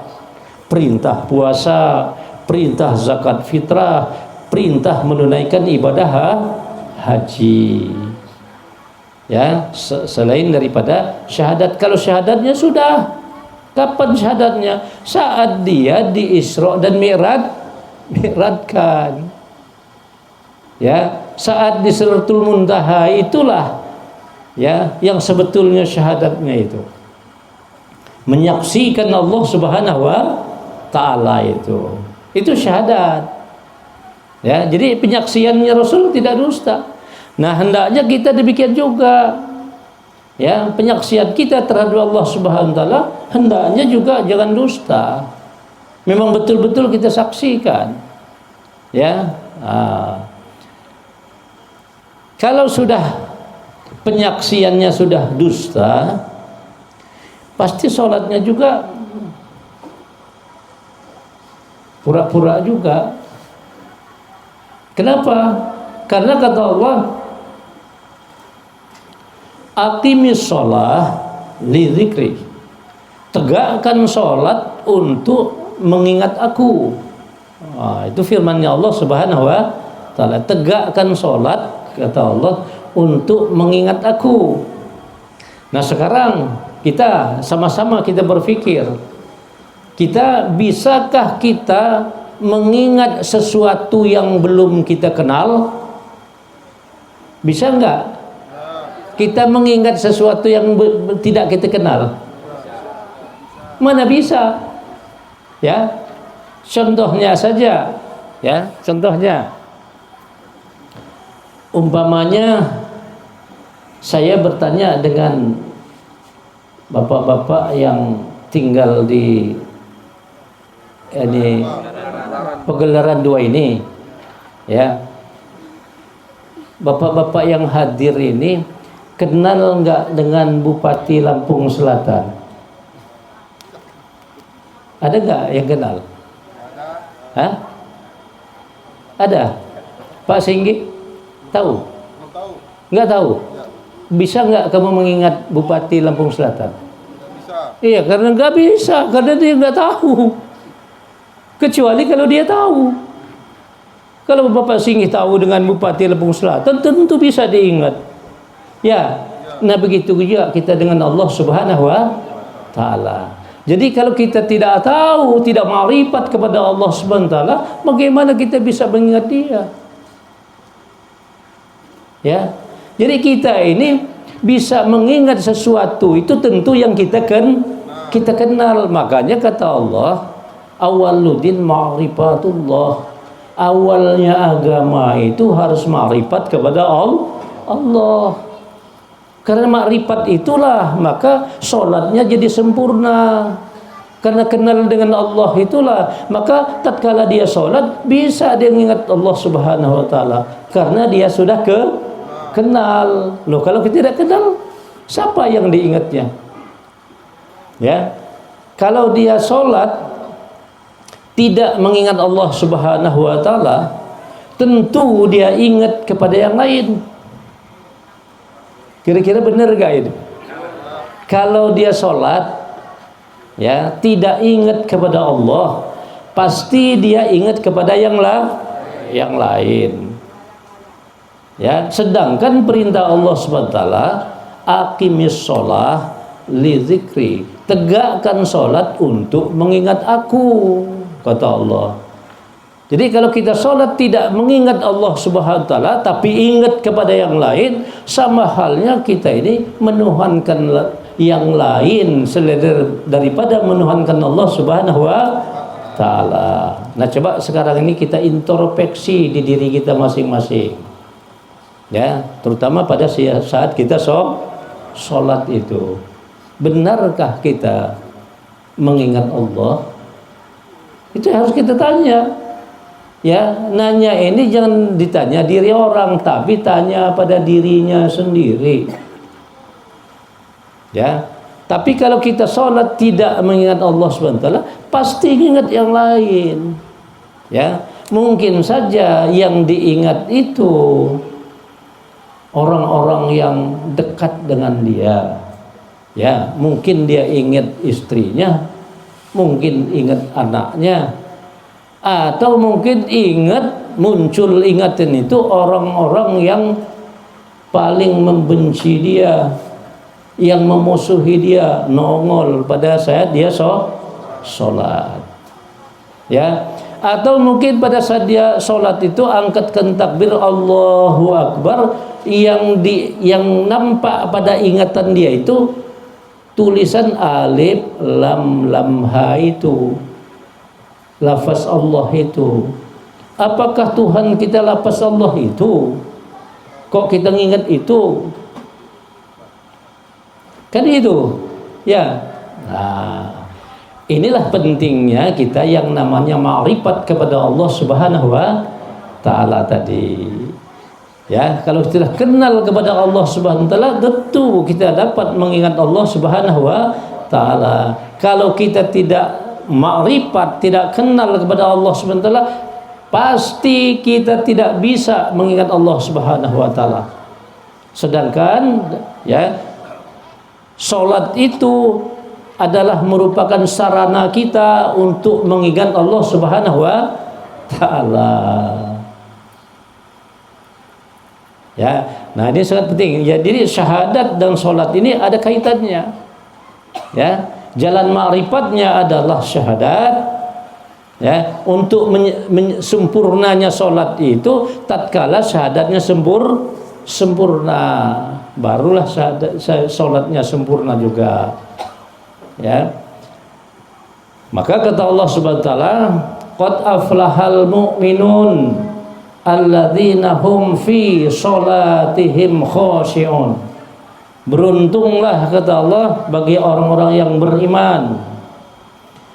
perintah puasa, perintah zakat fitrah, perintah menunaikan ibadah haji, ya, selain daripada syahadat. Kalau syahadatnya sudah, kapan syahadatnya? Saat dia di Isra dan Mi'rajkan, ya, saat di Sidratul Muntaha, itulah ya yang sebetulnya syahadatnya itu menyaksikan Allah Subhanahu wa taala, itu syahadat, ya. Jadi penyaksiannya Rasul tidak dusta. Nah, hendaknya kita demikian juga, ya. Penyaksian kita terhadap Allah Subhanahu wa taala hendaknya juga jangan dusta, memang betul-betul kita saksikan, ya. Kalau sudah penyaksiannya sudah dusta, pasti sholatnya juga pura-pura juga. Kenapa? Karena kata Allah, aqimis sholah li dzikri, tegakkan sholat untuk mengingat aku. Itu firman-Nya Allah Subhanahu wa taala, tegakkan sholat, kata Allah, untuk mengingat aku. Nah, sekarang kita sama-sama kita berpikir, bisakah kita mengingat sesuatu yang belum kita kenal? Bisa enggak kita mengingat sesuatu yang tidak kita kenal? Mana bisa, ya. Contohnya saja, ya, contohnya umpamanya saya bertanya dengan bapak-bapak yang tinggal di Pagelaran 2 ini, ya. Bapak-bapak yang hadir ini kenal enggak dengan Bupati Lampung Selatan? Ada enggak yang kenal? Hah? Ada? Pak Singgih tahu? Belum tahu. Nggak tahu. Ya, Bisa nggak kamu mengingat Bupati Lampung Selatan? tidak bisa. Iya, karena nggak bisa, karena dia nggak tahu. Kecuali kalau dia tahu. Kalau Bapak Singgih tahu dengan Bupati Lampung Selatan, tentu bisa diingat. Ya, nah begitu juga kita dengan Allah Subhanahu wa Ta'ala. Jadi kalau kita tidak tahu, tidak ma'rifat kepada Allah Subhanahu wa Ta'ala, bagaimana kita bisa mengingat Dia? Ya, jadi kita ini bisa mengingat sesuatu itu tentu yang kita kenal. Makanya kata Allah, awwaluddin ma'rifatullah. Awalnya agama itu harus ma'rifat kepada Allah. Karena makrifat itulah maka sholatnya jadi sempurna. Karena kenal dengan Allah itulah maka tatkala dia sholat bisa dia mengingat Allah Subhanahu wa Ta'ala. Karena dia sudah kenal. Loh, kalau kita tidak kenal, siapa yang diingatnya? Ya, kalau dia sholat tidak mengingat Allah Subhanahu wa Ta'ala, tentu dia ingat kepada yang lain. Kira-kira benar gak itu? Kalau dia sholat ya tidak ingat kepada Allah, pasti dia ingat kepada yang lain. Ya, sedangkan perintah Allah Subhanahu wa Ta'ala, aqimis sholah li zikri, tegakkan sholat untuk mengingat aku, kata Allah. Jadi kalau kita sholat tidak mengingat Allah Subhanahu wa Ta'ala tapi ingat kepada yang lain, sama halnya kita ini menuhankan yang lain selain daripada menuhankan Allah Subhanahu wa Ta'ala. Nah, coba sekarang ini kita introspeksi di diri kita masing-masing. Ya, terutama pada saat kita sholat itu. Benarkah kita mengingat Allah? Itu harus kita tanya. Ya, nanya ini jangan ditanya diri orang, tapi tanya pada dirinya sendiri. Ya, tapi kalau kita sholat tidak mengingat Allah SWT, pasti ingat yang lain. Ya, mungkin saja yang diingat itu orang-orang yang dekat dengan dia. Ya, mungkin dia ingat istrinya, mungkin ingat anaknya, atau mungkin muncul ingatan itu orang-orang yang paling membenci dia, yang memusuhi dia, nongol pada saat dia sholat. Ya, atau mungkin pada saat dia sholat itu angkatkan takbir Allahu Akbar, yang nampak pada ingatan dia itu tulisan alif lam lam ha itu, lafaz Allah itu. Apakah Tuhan kita lafaz Allah itu? Kok kita ingat itu? Kan itu. Ya. Nah, inilah pentingnya kita yang namanya ma'rifat kepada Allah Subhanahu wa Ta'ala tadi. Ya, kalau kita kenal kepada Allah Subhanahu wa Ta'ala, tentu kita dapat mengingat Allah Subhanahu wa Ta'ala. Kalau kita tidak ma'rifat, tidak kenal kepada Allah Subhanahu wa Ta'ala, pasti kita tidak bisa mengingat Allah Subhanahu wa Ta'ala. Sedangkan ya, sholat itu adalah merupakan sarana kita untuk mengingat Allah Subhanahu wa Ta'ala. Ya, nah ini sangat penting. Ya, jadi syahadat dan sholat ini ada kaitannya. Ya, jalan ma'rifatnya adalah syahadat. Ya, untuk sempurnanya sholat itu tatkala syahadatnya sempurna, barulah sholatnya sempurna juga. Ya, maka kata Allah Subhanahu wa Ta'ala, qad aflahal mu'minun alladzina hum fi sholatihim khashi'un. Beruntunglah, kata Allah, bagi orang-orang yang beriman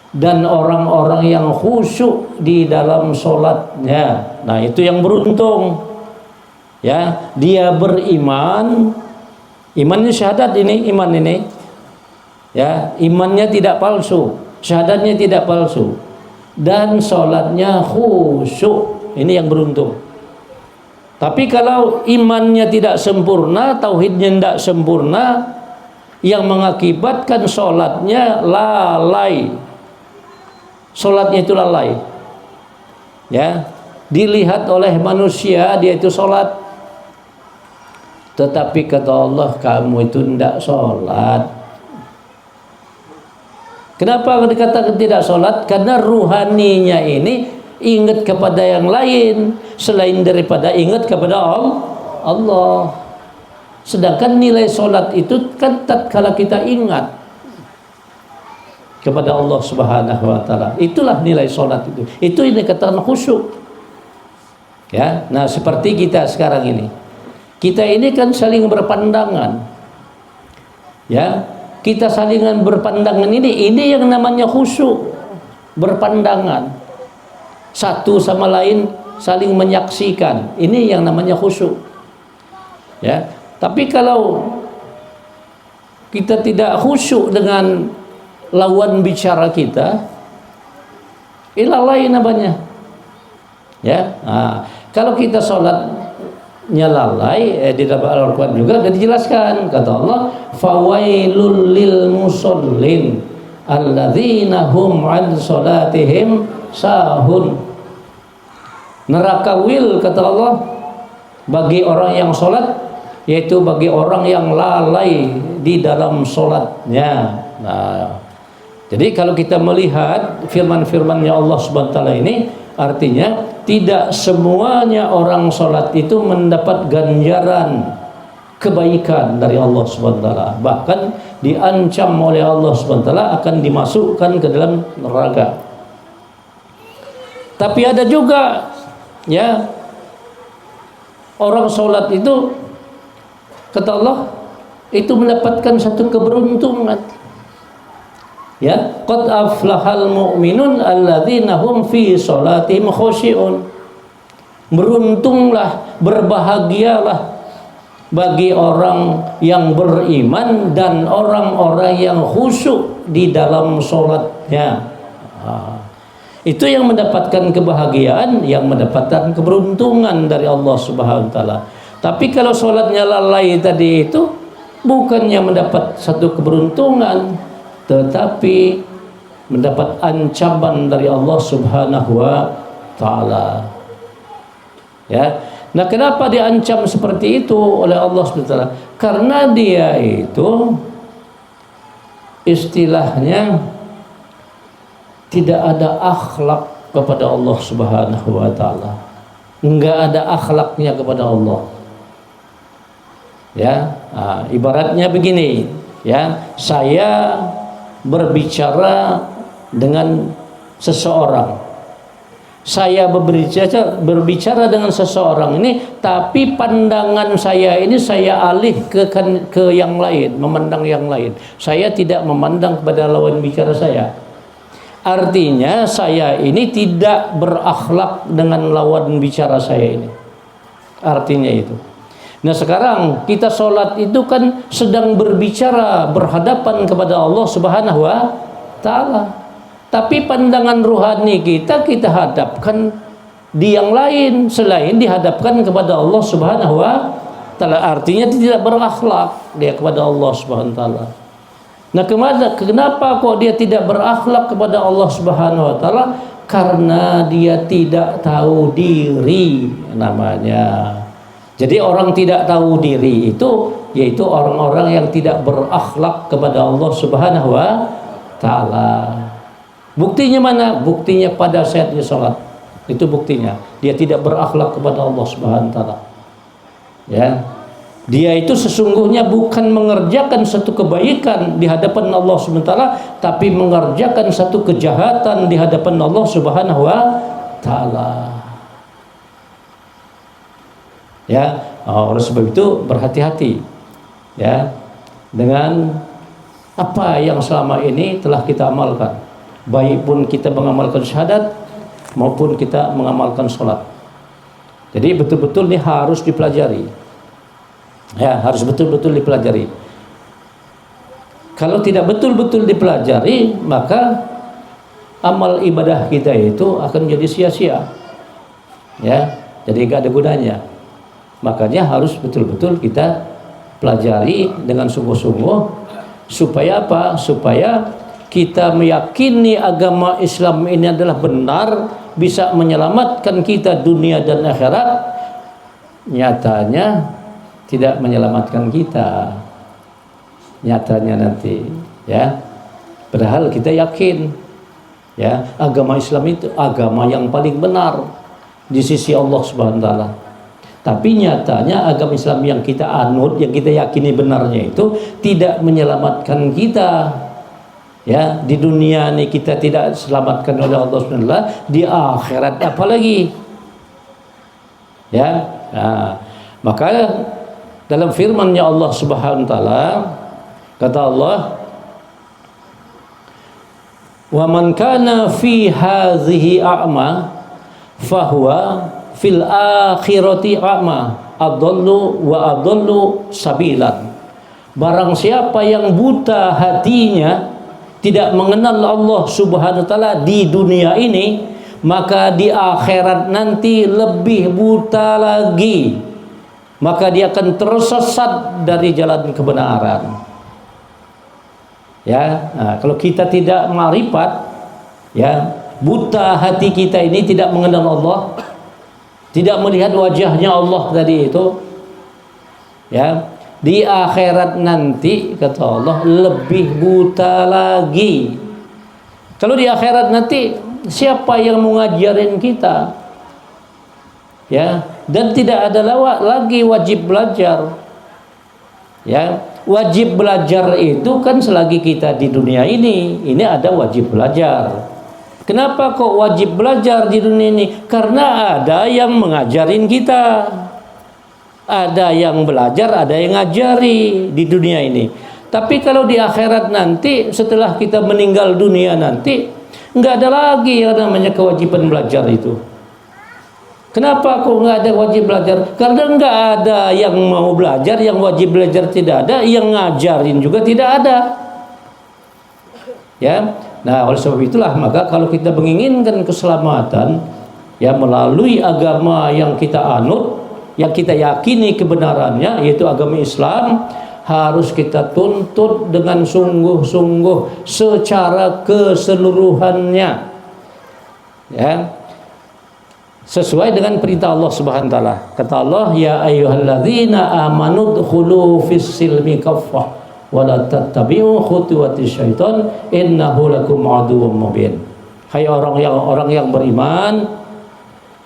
dan orang-orang yang khusyuk di dalam sholatnya. Nah, itu yang beruntung. Ya, dia beriman, imannya syahadat ini, iman ini. Ya, imannya tidak palsu, syahadatnya tidak palsu, dan sholatnya khusyuk. Ini yang beruntung. Tapi kalau imannya tidak sempurna, tauhidnya tidak sempurna, yang mengakibatkan sholatnya lalai. Sholatnya itu lalai. Ya, dilihat oleh manusia dia itu sholat, tetapi kata Allah kamu itu tidak sholat. Kenapa dikatakan tidak sholat? Karena ruhaninya ini ingat kepada yang lain selain daripada ingat kepada Allah. Sedangkan nilai sholat itu kan tatkala kita ingat kepada Allah Subhanahu wa taala. Itulah nilai sholat itu. Itu ini kata khusyuk. Ya, nah seperti kita sekarang ini. Kita ini kan saling berpandangan. Ya, kita salingan berpandangan ini yang namanya khusyuk. Berpandangan. Satu sama lain saling menyaksikan, ini yang namanya khusyuk. Ya, tapi kalau kita tidak khusyuk dengan lawan bicara kita, lalai namanya. Ya, nah, kalau kita sholatnya lalai, di dalam Al-Quran juga sudah dijelaskan, kata Allah, fawailul lil musallin alladzina hum an sholatihim sahun. Neraka wil, kata Allah, bagi orang yang sholat, yaitu bagi orang yang lalai di dalam sholatnya. Nah, jadi kalau kita melihat firman-firmannya Allah Subhanahu wa taala ini, artinya tidak semuanya orang sholat itu mendapat ganjaran kebaikan dari Allah Subhanahu wa taala. Bahkan diancam oleh Allah Subhanahu wa taala akan dimasukkan ke dalam neraka. Tapi ada juga ya orang sholat itu, kata Allah, itu mendapatkan satu keberuntungan. Ya, qad aflahal mu'minun alladzina hum fi sholatihim khushi'un. Beruntunglah, berbahagialah bagi orang yang beriman dan orang-orang yang khusyuk di dalam sholatnya. Itu yang mendapatkan kebahagiaan, yang mendapatkan keberuntungan dari Allah Subhanahu wa taala. Tapi kalau sholatnya lalai tadi itu, bukannya mendapat satu keberuntungan, tetapi mendapat ancaman dari Allah Subhanahu wa taala. Ya. Nah, kenapa diancam seperti itu oleh Allah Subhanahu wa taala? Karena dia itu istilahnya tidak ada akhlak kepada Allah Subhanahu wa taala. Enggak ada akhlaknya kepada Allah. Ya, nah, ibaratnya begini, ya, saya berbicara dengan seseorang. Saya berbicara dengan seseorang ini, tapi pandangan saya ini saya alih ke yang lain, memandang yang lain. Saya tidak memandang kepada lawan bicara saya. Artinya saya ini tidak berakhlak dengan lawan bicara saya ini. Artinya itu. Nah, sekarang kita sholat itu kan sedang berbicara berhadapan kepada Allah Subhanahu wa taala. Tapi pandangan ruhani kita hadapkan di yang lain selain dihadapkan kepada Allah Subhanahu wa taala. Artinya tidak berakhlak dia kepada Allah Subhanahu wa taala. Nah, kenapa kok dia tidak berakhlak kepada Allah Subhanahu wa taala? Karena dia tidak tahu diri namanya. Jadi orang tidak tahu diri itu yaitu orang-orang yang tidak berakhlak kepada Allah Subhanahu wa taala. Buktinya mana? Buktinya pada saat dia sholat. Itu buktinya. Dia tidak berakhlak kepada Allah Subhanahu wa taala. Ya. Dia itu sesungguhnya bukan mengerjakan satu kebaikan di hadapan Allah Subhanahu wa taala, tapi mengerjakan satu kejahatan di hadapan Allah Subhanahu wa taala. Ya, oleh sebab itu berhati-hati ya dengan apa yang selama ini telah kita amalkan. Baik pun kita mengamalkan syahadat maupun kita mengamalkan sholat. Jadi betul-betul ini harus dipelajari. Ya, harus betul-betul dipelajari. Kalau tidak betul-betul dipelajari, maka amal ibadah kita itu akan jadi sia-sia. Ya, jadi gak ada gunanya. Makanya harus betul-betul kita pelajari dengan sungguh-sungguh supaya apa? Supaya kita meyakini agama Islam ini adalah benar, bisa menyelamatkan kita dunia dan akhirat. Nyatanya tidak menyelamatkan kita. Nyatanya nanti, ya. Padahal kita yakin, ya, agama Islam itu agama yang paling benar di sisi Allah Subhanahu wa taala. Tapi nyatanya agama Islam yang kita anut, yang kita yakini benarnya itu tidak menyelamatkan kita. Ya, di dunia ini kita tidak selamatkan oleh Allah Subhanahu wa taala, di akhirat apalagi. Ya. Nah, maka dalam firman-Nya Allah Subhanahu wa taala, kata Allah, "Wa man kana fi hadhihi a'ma fahuwa fil akhirati a'ma adallu wa adallu sabilan." Barang siapa yang buta hatinya, tidak mengenal Allah Subhanahu wa taala di dunia ini, maka di akhirat nanti lebih buta lagi. Maka dia akan tersesat dari jalan kebenaran. Ya, nah, kalau kita tidak ma'rifat, ya, buta hati kita ini tidak mengenal Allah, tidak melihat wajahnya Allah tadi itu, ya, di akhirat nanti kata Allah lebih buta lagi. Kalau di akhirat nanti siapa yang mengajarin kita? Ya, dan tidak ada lagi wajib belajar. Ya, wajib belajar itu kan selagi kita di dunia ini ada wajib belajar. Kenapa kok wajib belajar di dunia ini? Karena ada yang mengajarin kita. Ada yang belajar, ada yang ngajari di dunia ini. Tapi kalau di akhirat nanti, setelah kita meninggal dunia nanti, nggak ada lagi yang namanya kewajiban belajar itu. Kenapa kok nggak ada wajib belajar? Karena nggak ada yang mau belajar, yang wajib belajar tidak ada, yang ngajarin juga tidak ada. Ya, nah oleh sebab itulah maka kalau kita menginginkan keselamatan, ya melalui agama yang kita anut, yang kita yakini kebenarannya, yaitu agama Islam, harus kita tuntut dengan sungguh-sungguh secara keseluruhannya, ya, sesuai dengan perintah Allah Subhanahu wa taala. Kata Allah, ya ayyuhalladzina amanu dkhulu fis-silmi kaffah wa la tattabi'u khutuwatis syaitan innahu lakum aduwwum mubin. Hai orang yang beriman,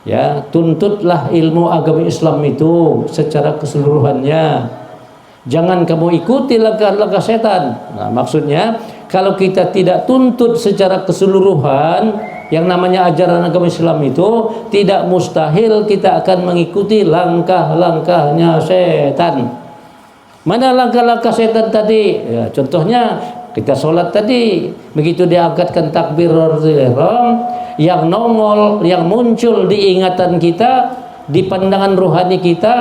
ya, tuntutlah ilmu agama Islam itu secara keseluruhannya. Jangan kamu ikuti langkah-langkah setan. Nah, maksudnya kalau kita tidak tuntut secara keseluruhan yang namanya ajaran agama Islam itu, tidak mustahil kita akan mengikuti langkah-langkahnya setan. Mana langkah-langkah setan tadi? Ya, contohnya kita sholat tadi, begitu diangkatkan takbirul ihram, yang nongol, yang muncul di ingatan kita, di pandangan rohani kita,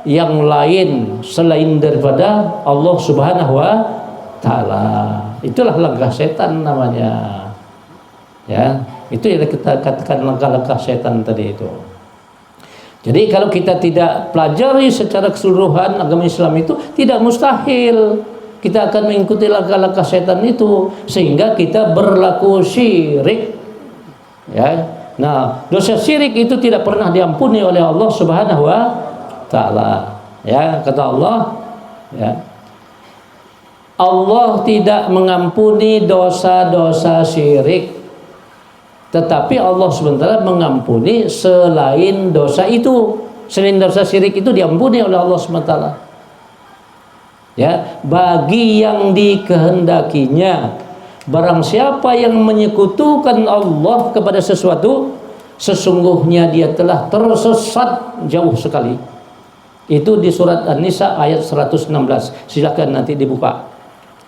yang lain selain daripada Allah Subhanahu wa taala. Itulah langkah setan namanya. Ya, itu yang kita katakan langkah-langkah setan tadi itu. Jadi kalau kita tidak pelajari secara keseluruhan agama Islam itu, tidak mustahil kita akan mengikuti langkah-langkah setan itu, sehingga kita berlaku syirik. Ya. Nah, dosa syirik itu tidak pernah diampuni oleh Allah Subhanahu wa taala. Ya, kata Allah, ya, Allah tidak mengampuni dosa-dosa syirik, tetapi Allah sebenarnya mengampuni selain dosa itu. Selain dosa syirik itu diampuni oleh Allah SWT. Ya, bagi yang dikehendakinya. Barang siapa yang menyekutukan Allah kepada sesuatu, sesungguhnya dia telah tersesat jauh sekali. Itu di surat An-Nisa ayat 116. Silakan nanti dibuka.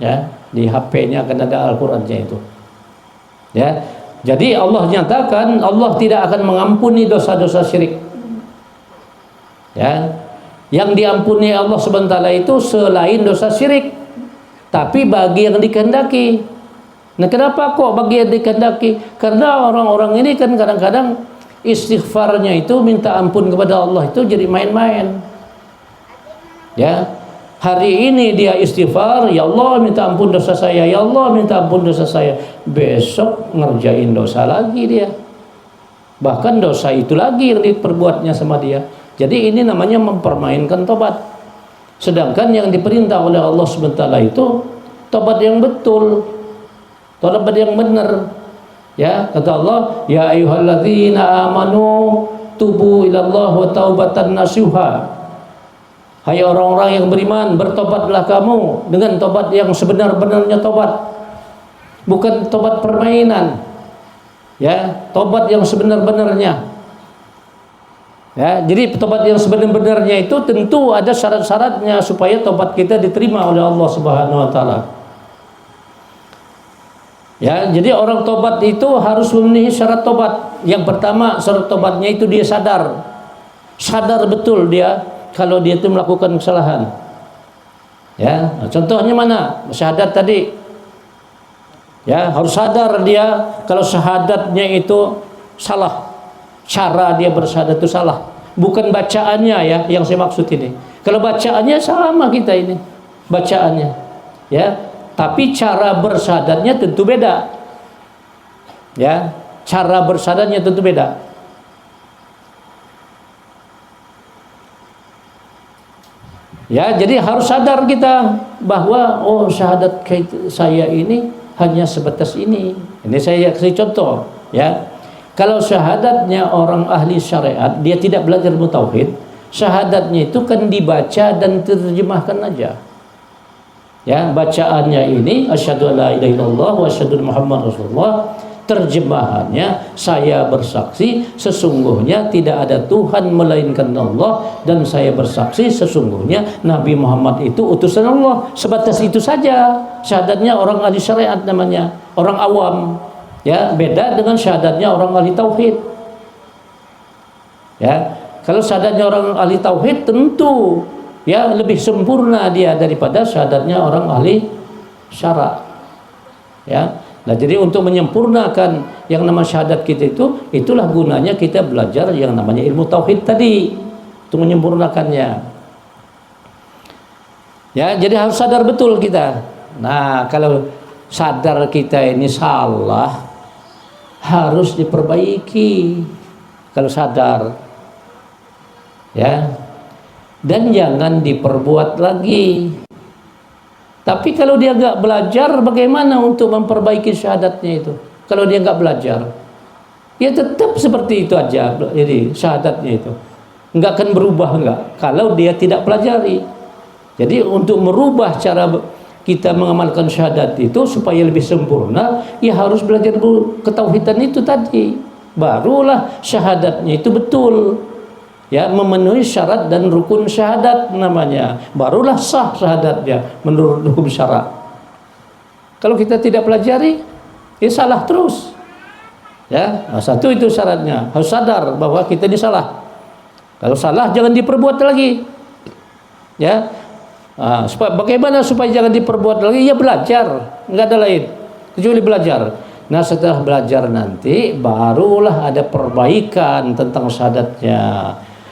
Ya, di HP-nya akan ada Al-Qur'annya itu. Ya. Jadi Allah nyatakan Allah tidak akan mengampuni dosa-dosa syirik. Ya. Yang diampuni Allah SWT itu selain dosa syirik, tapi bagi yang dikehendaki. Nah, kenapa kok bagi yang dikehendaki? Karena orang-orang ini kan kadang-kadang istighfarnya itu, minta ampun kepada Allah itu jadi main-main. Ya, hari ini dia istighfar, ya Allah minta ampun dosa saya, ya Allah minta ampun dosa saya. Besok ngerjain dosa lagi dia. Bahkan dosa itu lagi yang diperbuatnya sama dia. Jadi ini namanya mempermainkan tobat. Sedangkan yang diperintah oleh Allah SWT itu tobat yang betul, tobat yang benar. Ya, kata Allah, ya ayyuhalladzina amanu tubu ilallah wa taubatan nasuha. Hai orang-orang yang beriman, bertobatlah kamu dengan tobat yang sebenar-benarnya tobat. Bukan tobat permainan. Ya, tobat yang sebenar-benarnya. Ya, jadi tobat yang sebenar-benarnya itu tentu ada syarat-syaratnya supaya tobat kita diterima oleh Allah Subhanahu wa taala. Ya, jadi orang tobat itu harus memenuhi syarat tobat. Yang pertama, syarat tobatnya itu dia sadar. Sadar betul dia kalau dia itu melakukan kesalahan. Ya, contohnya mana? Syahadat tadi. Ya, harus sadar dia kalau syahadatnya itu salah. Cara dia bersyahadat itu salah. Bukan bacaannya ya yang saya maksud ini. Kalau bacaannya sama kita ini. Bacaannya. Ya, tapi cara bersyahadatnya tentu beda. Ya, cara bersyahadatnya tentu beda. Ya, jadi harus sadar kita bahwa oh syahadat saya ini hanya sebatas ini. Ini saya kasih contoh, ya. Kalau syahadatnya orang ahli syariat, dia tidak belajar ilmu tauhid, syahadatnya itu kan dibaca dan terjemahkan aja. Ya, bacaannya ini asyhadu alla ilaha illallah wa asyhadu anna muhammadar rasulullah. Terjemahannya, saya bersaksi sesungguhnya tidak ada Tuhan melainkan Allah, dan saya bersaksi sesungguhnya Nabi Muhammad itu utusan Allah. Sebatas itu saja syahadatnya orang ahli syariat namanya, orang awam. Ya, beda dengan syahadatnya orang ahli tauhid. Ya, kalau syahadatnya orang ahli tauhid tentu ya lebih sempurna dia daripada syahadatnya orang ahli syara. Ya. Nah, jadi untuk menyempurnakan yang nama syahadat kita itu, itulah gunanya kita belajar yang namanya ilmu tauhid tadi, untuk menyempurnakannya. Ya, jadi harus sadar betul kita. Nah, kalau sadar kita ini salah, harus diperbaiki. Kalau sadar, ya, dan jangan diperbuat lagi. Tapi kalau dia nggak belajar, bagaimana untuk memperbaiki syahadatnya itu? Kalau dia nggak belajar, ya tetap seperti itu aja. Jadi syahadatnya itu nggak akan berubah nggak. Kalau dia tidak pelajari. Jadi untuk merubah cara kita mengamalkan syahadat itu supaya lebih sempurna, ya harus belajar ketauhidan itu tadi. Barulah syahadatnya itu betul. Ya, memenuhi syarat dan rukun syahadat namanya, barulah sah syahadatnya menurut hukum syara. Kalau kita tidak pelajari, ya salah terus. Ya, nah, satu itu syaratnya, harus sadar bahwa kita ini salah. Kalau salah jangan diperbuat lagi. Ya, nah, bagaimana supaya jangan diperbuat lagi? Ya belajar, nggak ada lain kecuali belajar. Nah, setelah belajar nanti barulah ada perbaikan tentang syahadatnya.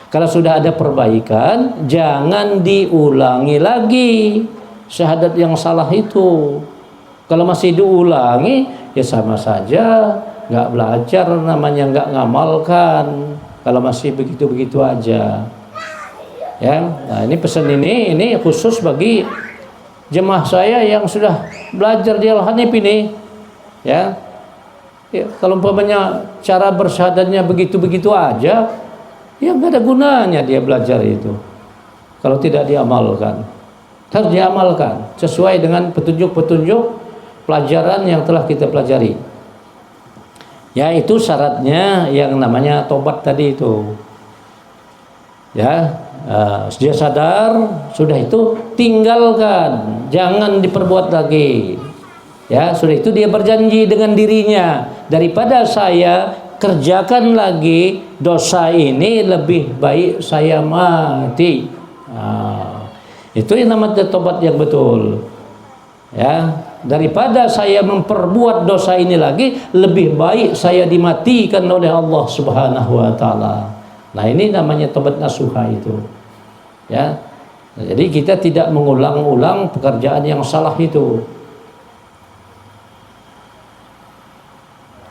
Kalau sudah ada perbaikan, jangan diulangi lagi syahadat yang salah itu. Kalau masih diulangi, ya sama saja nggak belajar, namanya nggak ngamalkan. Kalau masih begitu-begitu aja, ya. Nah, ini pesan ini khusus bagi jemaah saya yang sudah belajar di Al-Hanif ini, ya. Ya, kalau umpamanya cara bersyahadatnya begitu-begitu aja, ya nggak ada gunanya dia belajar itu kalau tidak diamalkan. Harus diamalkan sesuai dengan petunjuk-petunjuk pelajaran yang telah kita pelajari. Ya, itu syaratnya yang namanya tobat tadi itu. Ya, dia sadar, sudah itu tinggalkan, jangan diperbuat lagi. Ya, sudah itu dia berjanji dengan dirinya, daripada saya kerjakan lagi dosa ini, lebih baik saya mati. Nah, itu yang namanya tobat yang betul. Ya, daripada saya memperbuat dosa ini lagi, lebih baik saya dimatikan oleh Allah Subhanahu wa taala. Nah, ini namanya tobat nasuha itu. Ya. Nah, jadi kita tidak mengulang-ulang pekerjaan yang salah itu.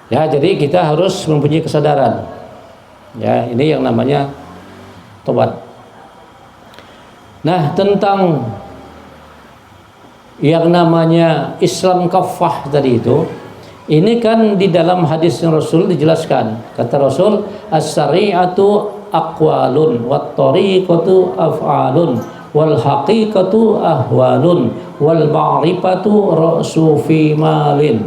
Ya, jadi kita harus mempunyai kesadaran. Ya, ini yang namanya tobat. Nah, tentang yang namanya Islam kafah tadi itu, ini kan di dalam hadis Rasul dijelaskan. Kata Rasul, as-syari'atu aqwalun wat tariqatu af'alun wal haqiqatu ahwalun wal ma'rifatu ra'su fi malin.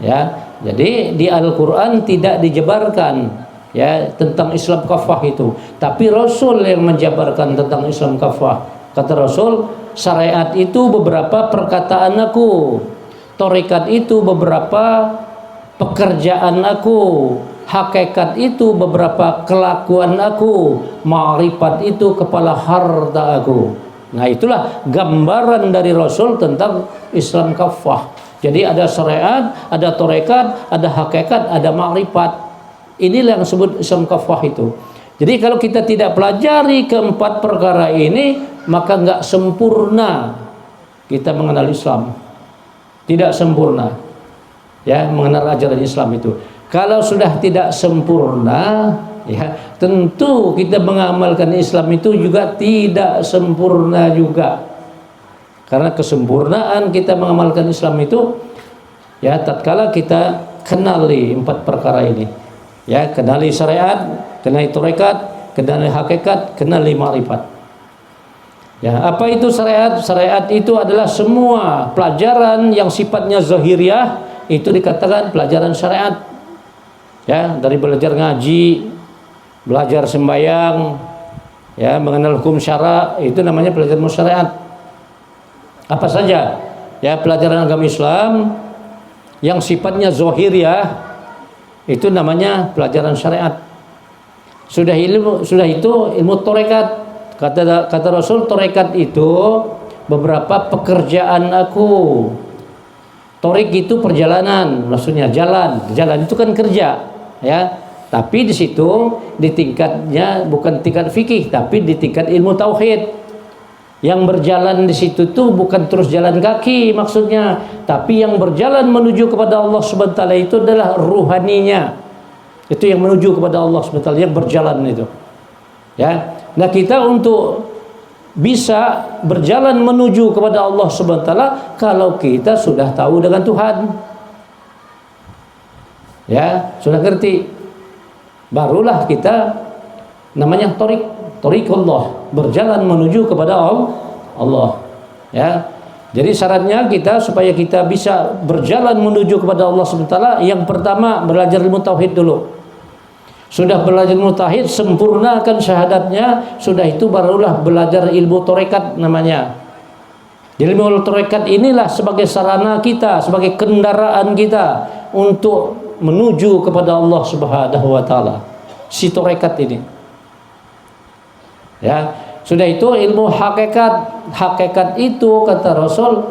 Ya, jadi di Al-Qur'an tidak dijabarkan ya tentang Islam kafah itu, tapi Rasul yang menjabarkan tentang Islam kafah. Kata Rasul, syariat itu beberapa perkataan aku, tarekat itu beberapa pekerjaan aku, hakikat itu beberapa kelakuan aku, ma'rifat itu kepala harta aku. Nah, itulah gambaran dari Rasul tentang Islam kafah. Jadi ada syariat, ada tarekat, ada hakikat, ada ma'rifat. Inilah yang disebut Islam kafah itu. Jadi kalau kita tidak pelajari keempat perkara ini, maka nggak sempurna kita mengenal Islam. Tidak sempurna ya mengenal ajaran Islam itu. Kalau sudah tidak sempurna, ya tentu kita mengamalkan Islam itu juga tidak sempurna juga. Karena kesempurnaan kita mengamalkan Islam itu ya tatkala kita kenali empat perkara ini. Ya, kenali syariat, kenali tarekat, kenali hakikat, kenali ma'rifat. Ya, apa itu syariat? Syariat itu adalah semua pelajaran yang sifatnya zahiriah, itu dikatakan pelajaran syariat. Ya, dari belajar ngaji, belajar sembahyang, ya, mengenal hukum syara, itu namanya pelajaran syariat. Apa saja? Ya, pelajaran agama Islam yang sifatnya zahiriah, itu namanya pelajaran syariat. Sudah itu ilmu tarekat. Kata Rasul, tarekat itu beberapa pekerjaan aku. Tarik itu perjalanan, maksudnya jalan. Jalan itu kan kerja, ya. Tapi di situ di tingkatnya bukan tingkat fikih, tapi di tingkat ilmu tauhid. Yang berjalan di situ tuh bukan terus jalan kaki maksudnya, tapi yang berjalan menuju kepada Allah Subhanahu wa taala itu adalah ruhaninya. Itu yang menuju kepada Allah Subhanahu wa taala, yang berjalan itu. Ya. Nah, kita untuk bisa berjalan menuju kepada Allah Subhanahu wa taala kalau kita sudah tahu dengan Tuhan. Ya, sudah ngerti. Barulah kita namanya thariqullah, berjalan menuju kepada Allah. Ya. Jadi syaratnya kita supaya kita bisa berjalan menuju kepada Allah Subhanahu wa taala, yang pertama belajar ilmu tauhid dulu. Sudah belajar ilmu tauhid, sempurnakan syahadatnya, sudah itu barulah belajar ilmu tarekat namanya. Ilmu tarekat inilah sebagai sarana kita, sebagai kendaraan kita untuk menuju kepada Allah Subhanahu wa taala. Si tarekat ini. Ya, sudah itu ilmu hakikat. Hakikat itu kata Rasul,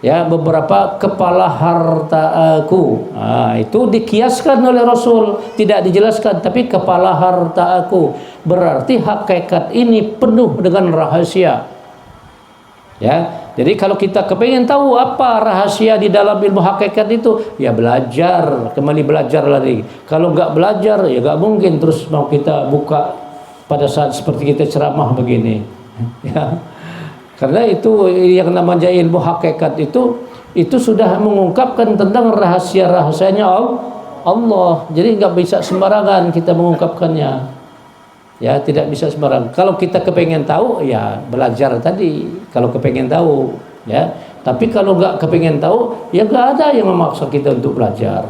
ya, beberapa kepala harta aku. Nah, itu dikiaskan oleh Rasul, tidak dijelaskan, tapi kepala harta aku. Berarti hakikat ini penuh dengan rahasia. Ya, jadi kalau kita kepengen tahu apa rahasia di dalam ilmu hakikat itu, ya belajar, kembali belajar lagi. Kalau nggak belajar, ya nggak mungkin terus mau kita buka pada saat seperti kita ceramah begini. Ya. Karena itu yang namanya ilmu hakikat itu sudah mengungkapkan tentang rahasia-rahasianya Allah. Jadi nggak bisa sembarangan kita mengungkapkannya. Ya, tidak bisa sembarangan. Kalau kita kepengen tahu, ya belajar tadi. Kalau kepengen tahu, ya. Tapi kalau nggak kepengen tahu, ya nggak ada yang memaksa kita untuk belajar.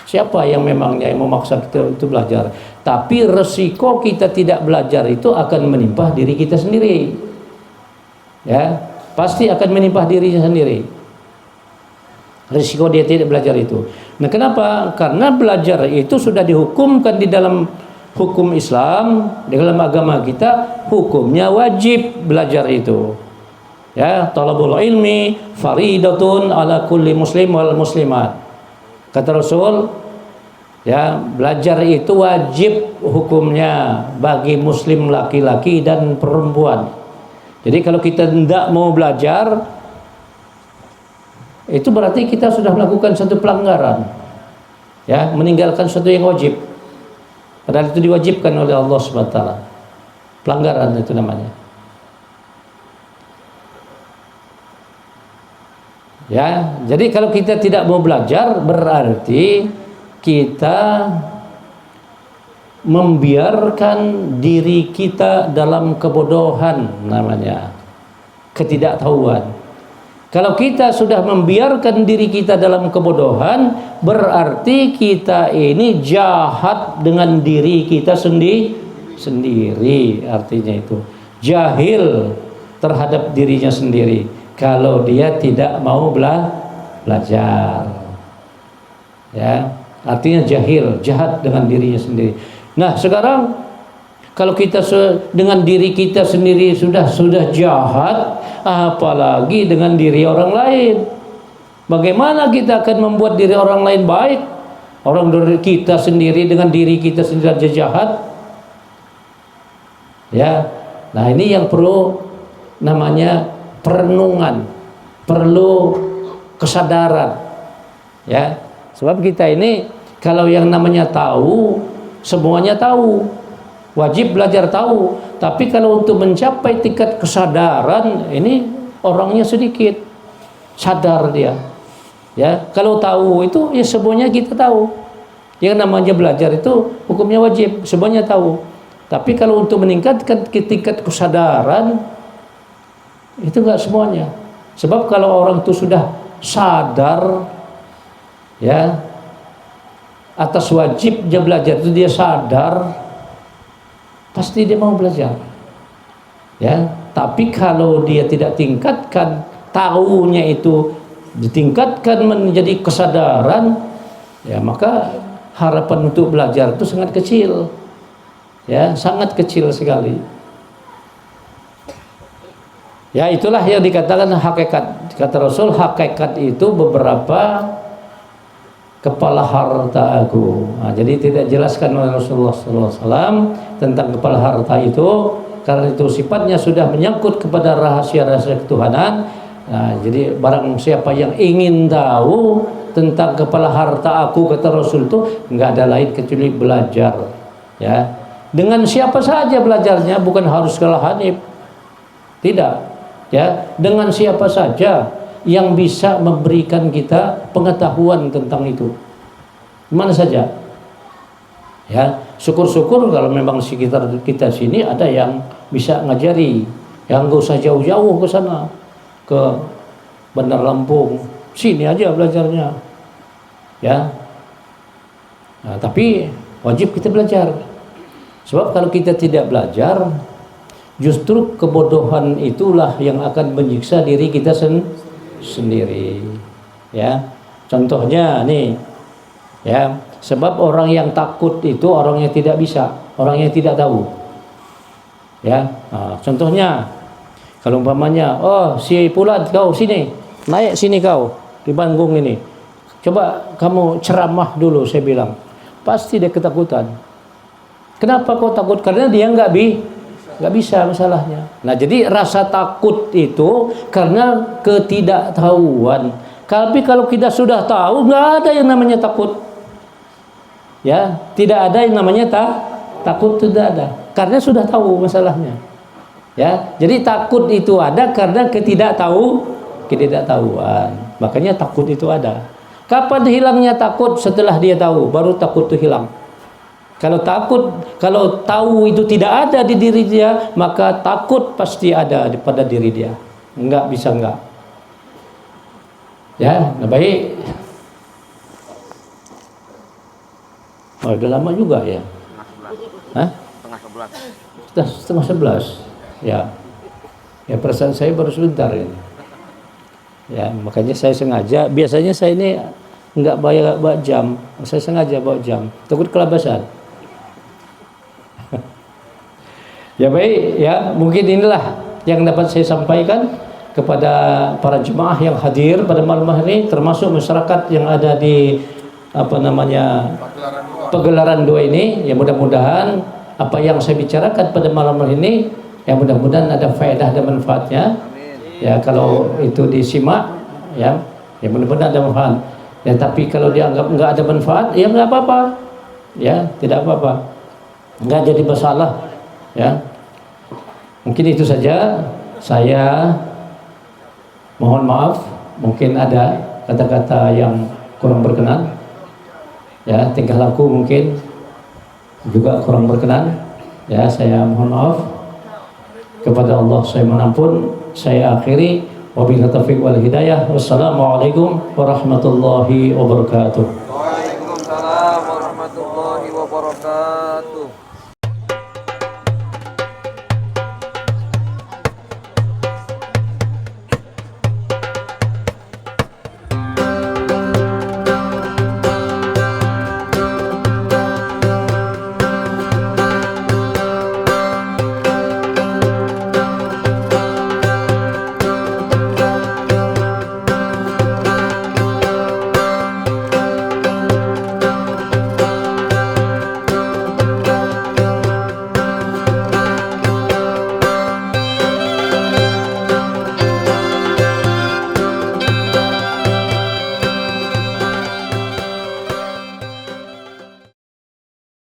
Siapa yang memangnya yang memaksa kita untuk belajar? Tapi resiko kita tidak belajar itu akan menimpa diri kita sendiri. Ya, pasti akan menimpa dirinya sendiri. Risiko dia tidak belajar itu. Nah, kenapa? Karena belajar itu sudah dihukumkan di dalam hukum Islam, di dalam agama kita, hukumnya wajib belajar itu. Ya, talabul ilmi faridatun ala kulli muslim wal muslimat. Kata Rasul, ya, belajar itu wajib hukumnya bagi muslim laki-laki dan perempuan. Jadi kalau kita tidak mau belajar, itu berarti kita sudah melakukan satu pelanggaran, ya, meninggalkan sesuatu yang wajib. Padahal itu diwajibkan oleh Allah SWT. Pelanggaran itu namanya. Ya, jadi kalau kita tidak mau belajar berarti kita membiarkan diri kita dalam kebodohan namanya, ketidaktahuan. Kalau kita sudah membiarkan diri kita dalam kebodohan, berarti kita ini jahat dengan diri kita sendiri, artinya itu jahil terhadap dirinya sendiri kalau dia tidak mau belajar, ya, artinya jahil, jahat dengan dirinya sendiri. Nah, sekarang kalau kita dengan diri kita sendiri sudah jahat, apalagi dengan diri orang lain. Bagaimana kita akan membuat diri orang lain baik? Orang dari kita sendiri dengan diri kita sendiri saja jahat. Ya. Nah, ini yang perlu namanya perenungan, perlu kesadaran. Ya. Sebab kita ini kalau yang namanya tahu, semuanya tahu. Wajib belajar tahu, tapi kalau untuk mencapai tingkat kesadaran ini orangnya sedikit sadar dia. Ya, kalau tahu itu ya semuanya kita tahu. Yang namanya belajar itu hukumnya wajib, semuanya tahu. Tapi kalau untuk meningkatkan tingkat kesadaran itu enggak semuanya. Sebab kalau orang itu sudah sadar, ya, atas wajibnya belajar itu dia sadar, pasti dia mau belajar, ya. Tapi kalau dia tidak tingkatkan tahunya itu, ditingkatkan menjadi kesadaran, ya, maka harapan untuk belajar itu sangat kecil, ya, sangat kecil sekali. Ya, itulah yang dikatakan hakikat. Kata Rasul, hakikat itu beberapa kepala harta aku. Nah, jadi tidak jelaskan oleh Rasulullah SAW tentang kepala harta itu, karena itu sifatnya sudah menyangkut kepada rahasia-rahasia ketuhanan. Nah, jadi barang siapa yang ingin tahu tentang kepala harta aku, kata Rasul itu nggak ada lain kecuali belajar. Ya, dengan siapa saja belajarnya, bukan harus kalah Hanif. Tidak, ya, dengan siapa saja yang bisa memberikan kita pengetahuan tentang itu, mana saja, ya. Syukur-syukur kalau memang sekitar kita sini ada yang bisa ngajari, yang nggak usah jauh-jauh ke sana, ke Bandar Lampung, sini aja belajarnya, ya. Nah, tapi wajib kita belajar, sebab kalau kita tidak belajar, justru kebodohan itulah yang akan menyiksa diri kita sendiri, ya. Contohnya nih, ya, sebab orang yang takut itu orang yang tidak bisa, orang yang tidak tahu, ya. Nah, contohnya kalau umpamanya, oh si Pulat, kau sini, naik sini kau di panggung ini, coba kamu ceramah dulu, saya bilang, pasti dia ketakutan. Kenapa kau takut? Karena dia nggak bisa masalahnya. Nah, jadi rasa takut itu karena ketidaktahuan. Tapi kalau kita sudah tahu, nggak ada yang namanya takut. Ya, tidak ada yang namanya takut, tidak ada. Karena sudah tahu masalahnya. Ya, jadi takut itu ada karena ketidaktahuan. Makanya takut itu ada. Kapan hilangnya takut? Setelah dia tahu, baru takut itu hilang. Kalau tahu itu tidak ada di diri dia, maka takut pasti ada pada diri dia. Enggak bisa enggak. Ya, nah baik. Oh, udah lama juga ya. Hah? Setengah 11. Ya. Ya, perasaan saya baru sebentar ini. Ya, makanya saya sengaja. Biasanya saya ini enggak bawa jam. Saya sengaja bawa jam. Takut kelabasan. Ya baik, ya mungkin inilah yang dapat saya sampaikan kepada para jemaah yang hadir pada malam hari ini, termasuk masyarakat yang ada di pagelaran 2 ini. Ya mudah-mudahan apa yang saya bicarakan pada malam hari ini Ya mudah-mudahan ada faedah dan manfaatnya. Ya kalau itu disimak, ya mudah-mudahan ada manfaat. Ya tapi kalau dianggap nggak ada manfaat, ya nggak apa-apa. Ya tidak apa-apa, nggak jadi masalah. Ya mungkin itu saja. Saya mohon maaf, mungkin ada kata-kata yang kurang berkenan. Ya tingkah laku mungkin juga kurang berkenan. Ya saya mohon maaf. Kepada Allah saya menampun. Saya akhiri, wabillahi taufiq wal hidayah. Wassalamualaikum warahmatullahi wabarakatuh.